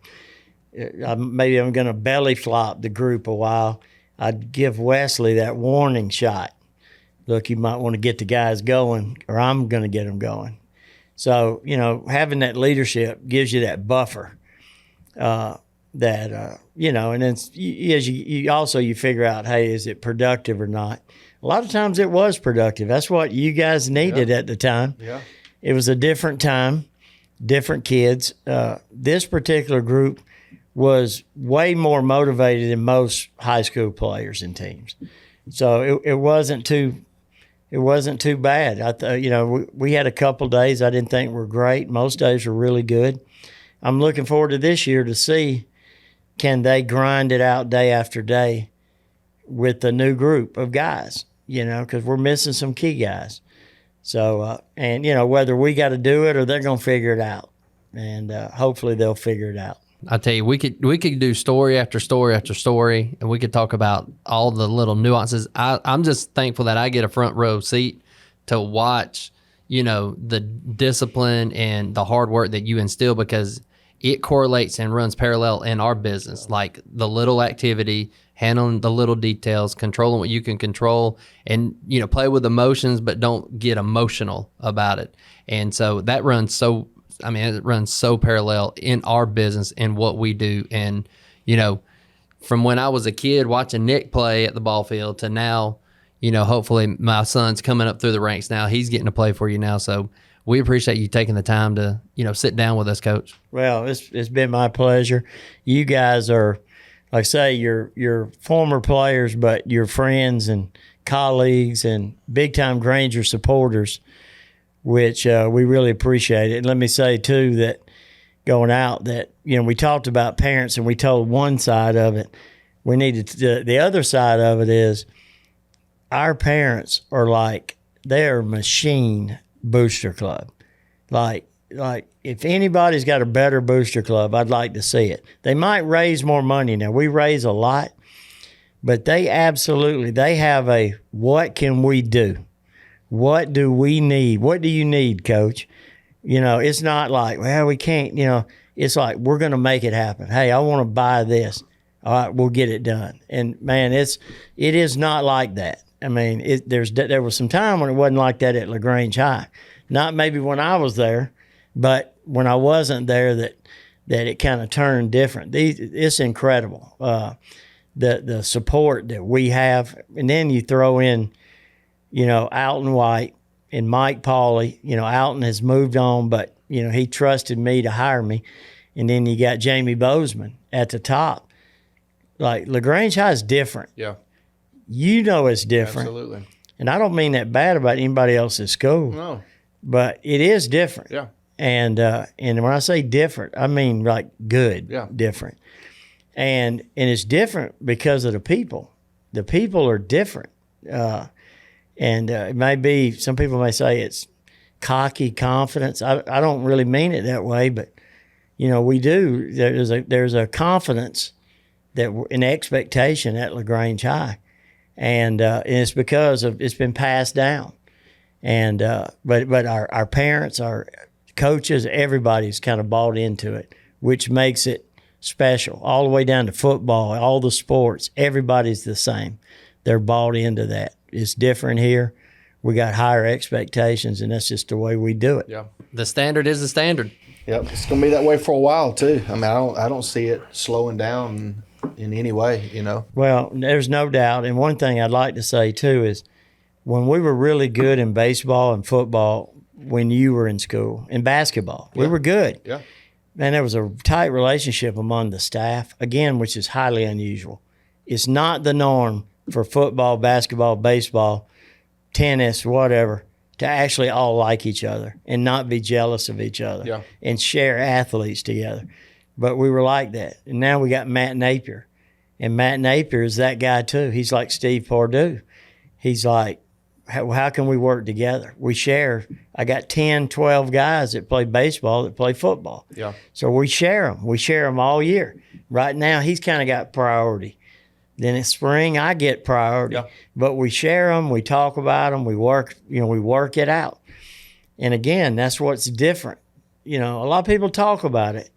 maybe I'm going to belly flop the group a while. I'd give Wesley that warning shot. Look, you might want to get the guys going, or I'm going to get them going. So, having that leadership gives you that buffer and then as you figure out, hey, is it productive or not? A lot of times it was productive. That's what you guys needed at the time. Yeah. It was a different time, different kids. This particular group was way more motivated than most high school players and teams. So it wasn't too bad. We had a couple days I didn't think were great. Most days were really good. I'm looking forward to this year to see can they grind it out day after day with the new group of guys, because we're missing some key guys. So, and, whether we got to do it or they're going to figure it out. And hopefully they'll figure it out. I tell you, we could do story after story after story, and we could talk about all the little nuances. I'm just thankful that I get a front row seat to watch, the discipline and the hard work that you instill, because it correlates and runs parallel in our business, like the little activity, handling the little details, controlling what you can control, and, play with emotions, but don't get emotional about it. And so that runs it runs so parallel in our business and what we do. And, from when I was a kid watching Nick play at the ball field to now, hopefully my son's coming up through the ranks now. He's getting to play for you now. So we appreciate you taking the time to, sit down with us, Coach. Well, it's been my pleasure. You guys are, like I say, you're former players, but you're friends and colleagues and big-time Granger supporters, which we really appreciate it. And let me say, too, that going out that, we talked about parents and we told one side of it. We needed to, the other side of it is our parents are like, they're machine booster club. Like if anybody's got a better booster club, I'd like to see it. They might raise more money. Now, we raise a lot, but they have a, what can we do? What do we need? What do you need, Coach? It's not like, well, we can't, it's like, we're going to make it happen. Hey, I want to buy this. All right, we'll get it done. And man, it is not like that. I mean, there was some time when it wasn't like that at LaGrange High. Not maybe when I was there, but when I wasn't there that it kind of turned different. It's incredible, the support that we have. And then you throw in, Alton White and Mike Pauley. Alton has moved on, but, he trusted me to hire me. And then you got Jamie Bozeman at the top. Like, LaGrange High is different. Yeah. It's different. Absolutely. And I don't mean that bad about anybody else's school. No. But it is different. Yeah. And when I say different, I mean like good, different. And it's different because of the people. The people are different. And it may be, some people may say it's cocky confidence. I don't really mean it that way, but, we do. There's a confidence an expectation at LaGrange High. And it's because it's been passed down. And but our parents, our coaches, everybody's kind of bought into it, which makes it special. All the way down to football, all the sports, everybody's the same. They're bought into that. It's different here. We got higher expectations, and that's just the way we do it. Yeah. The standard is the standard. Yep. It's going to be that way for a while too. I mean, I don't see it slowing down in any way, Well, there's no doubt. And one thing I'd like to say too is when we were really good in baseball and football, when you were in school, in basketball, we were good. Yeah. And there was a tight relationship among the staff, again, which is highly unusual. It's not the norm for football, basketball, baseball, tennis, whatever, to actually all like each other and not be jealous of each other and share athletes together. But we were like that. And now we got Matt Napier. And Matt Napier is that guy too. He's like Steve Pardue. He's like, how can we work together? We share. I got 10, 12 guys that play baseball, that play football. Yeah. So we share them. We share them all year. Right now, he's kind of got priority. Then in spring, I get priority. Yeah. But we share them. We talk about them. We work it out. And again, that's what's different. A lot of people talk about it,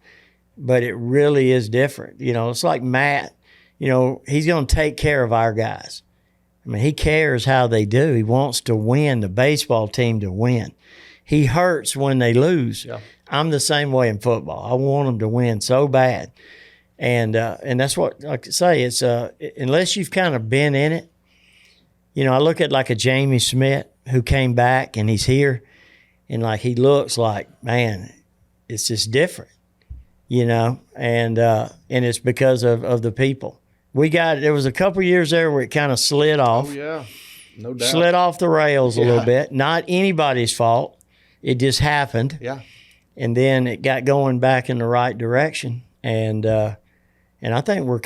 but it really is different. It's like Matt, he's going to take care of our guys. I mean, he cares how they do. He wants to win, the baseball team to win. He hurts when they lose. Yeah. I'm the same way in football. I want them to win so bad. And that's what, like I say, it's unless you've kind of been in it. I look at like a Jamie Smith who came back and he's here, and like he looks like, man, it's just different, and it's because of the people. There was a couple years there where it kind of slid off. Oh, yeah. No doubt. Slid off the rails a little bit. Not anybody's fault. It just happened. Yeah. And then it got going back in the right direction. And And I think we're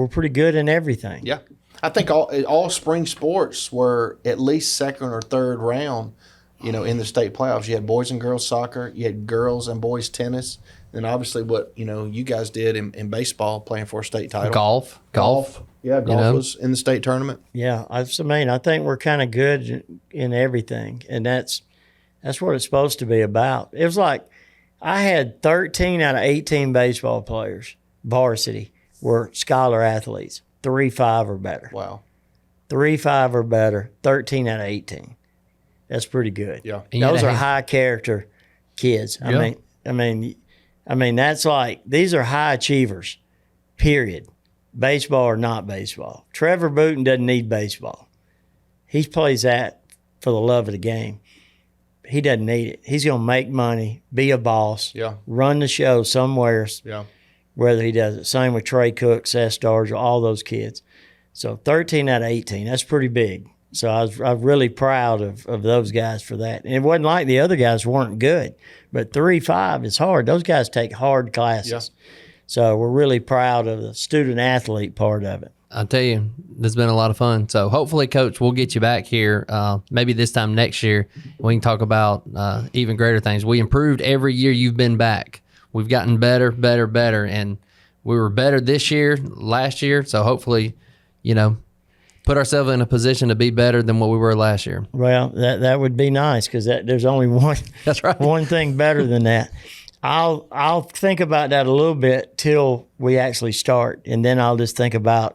pretty good in everything. Yeah. I think all spring sports were at least second or third round, in the state playoffs. You had boys and girls soccer, you had girls and boys tennis, and obviously what, you guys did in baseball, playing for a state title. Golf. Yeah, golf was in the state tournament. Yeah, I think we're kind of good in everything, and that's what it's supposed to be about. It was like I had 13 out of 18 baseball players, varsity, were scholar athletes, 3.5 or better. Wow. 3.5 or better, 13 out of 18. That's pretty good. Yeah. Those are high character kids. Yeah. I mean, that's like, these are high achievers, period. Baseball or not baseball. Trevor Booten doesn't need baseball. He plays that for the love of the game. He doesn't need it. He's going to make money, be a boss, run the show somewhere, whether he does it. Same with Trey Cook, Seth Starger, all those kids. So 13 out of 18, that's pretty big. So I'm really proud of those guys for that. And it wasn't like the other guys weren't good, but 3.5 is hard. Those guys take hard classes. Yeah. So we're really proud of the student-athlete part of it. I'll tell you, this has been a lot of fun. So hopefully, Coach, we'll get you back here maybe this time next year. We can talk about even greater things. We improved every year you've been back. We've gotten better, and we were better this year, last year. So hopefully, put ourselves in a position to be better than what we were last year. Well, that would be nice because there's only one. That's right. One thing better than that. I'll think about that a little bit till we actually start, and then I'll just think about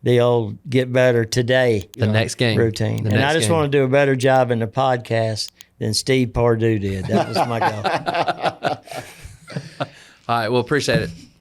the old get better today next game routine. And I just want to do a better job in the podcast than Steve Pardue did. That was my goal. All right, well, appreciate it.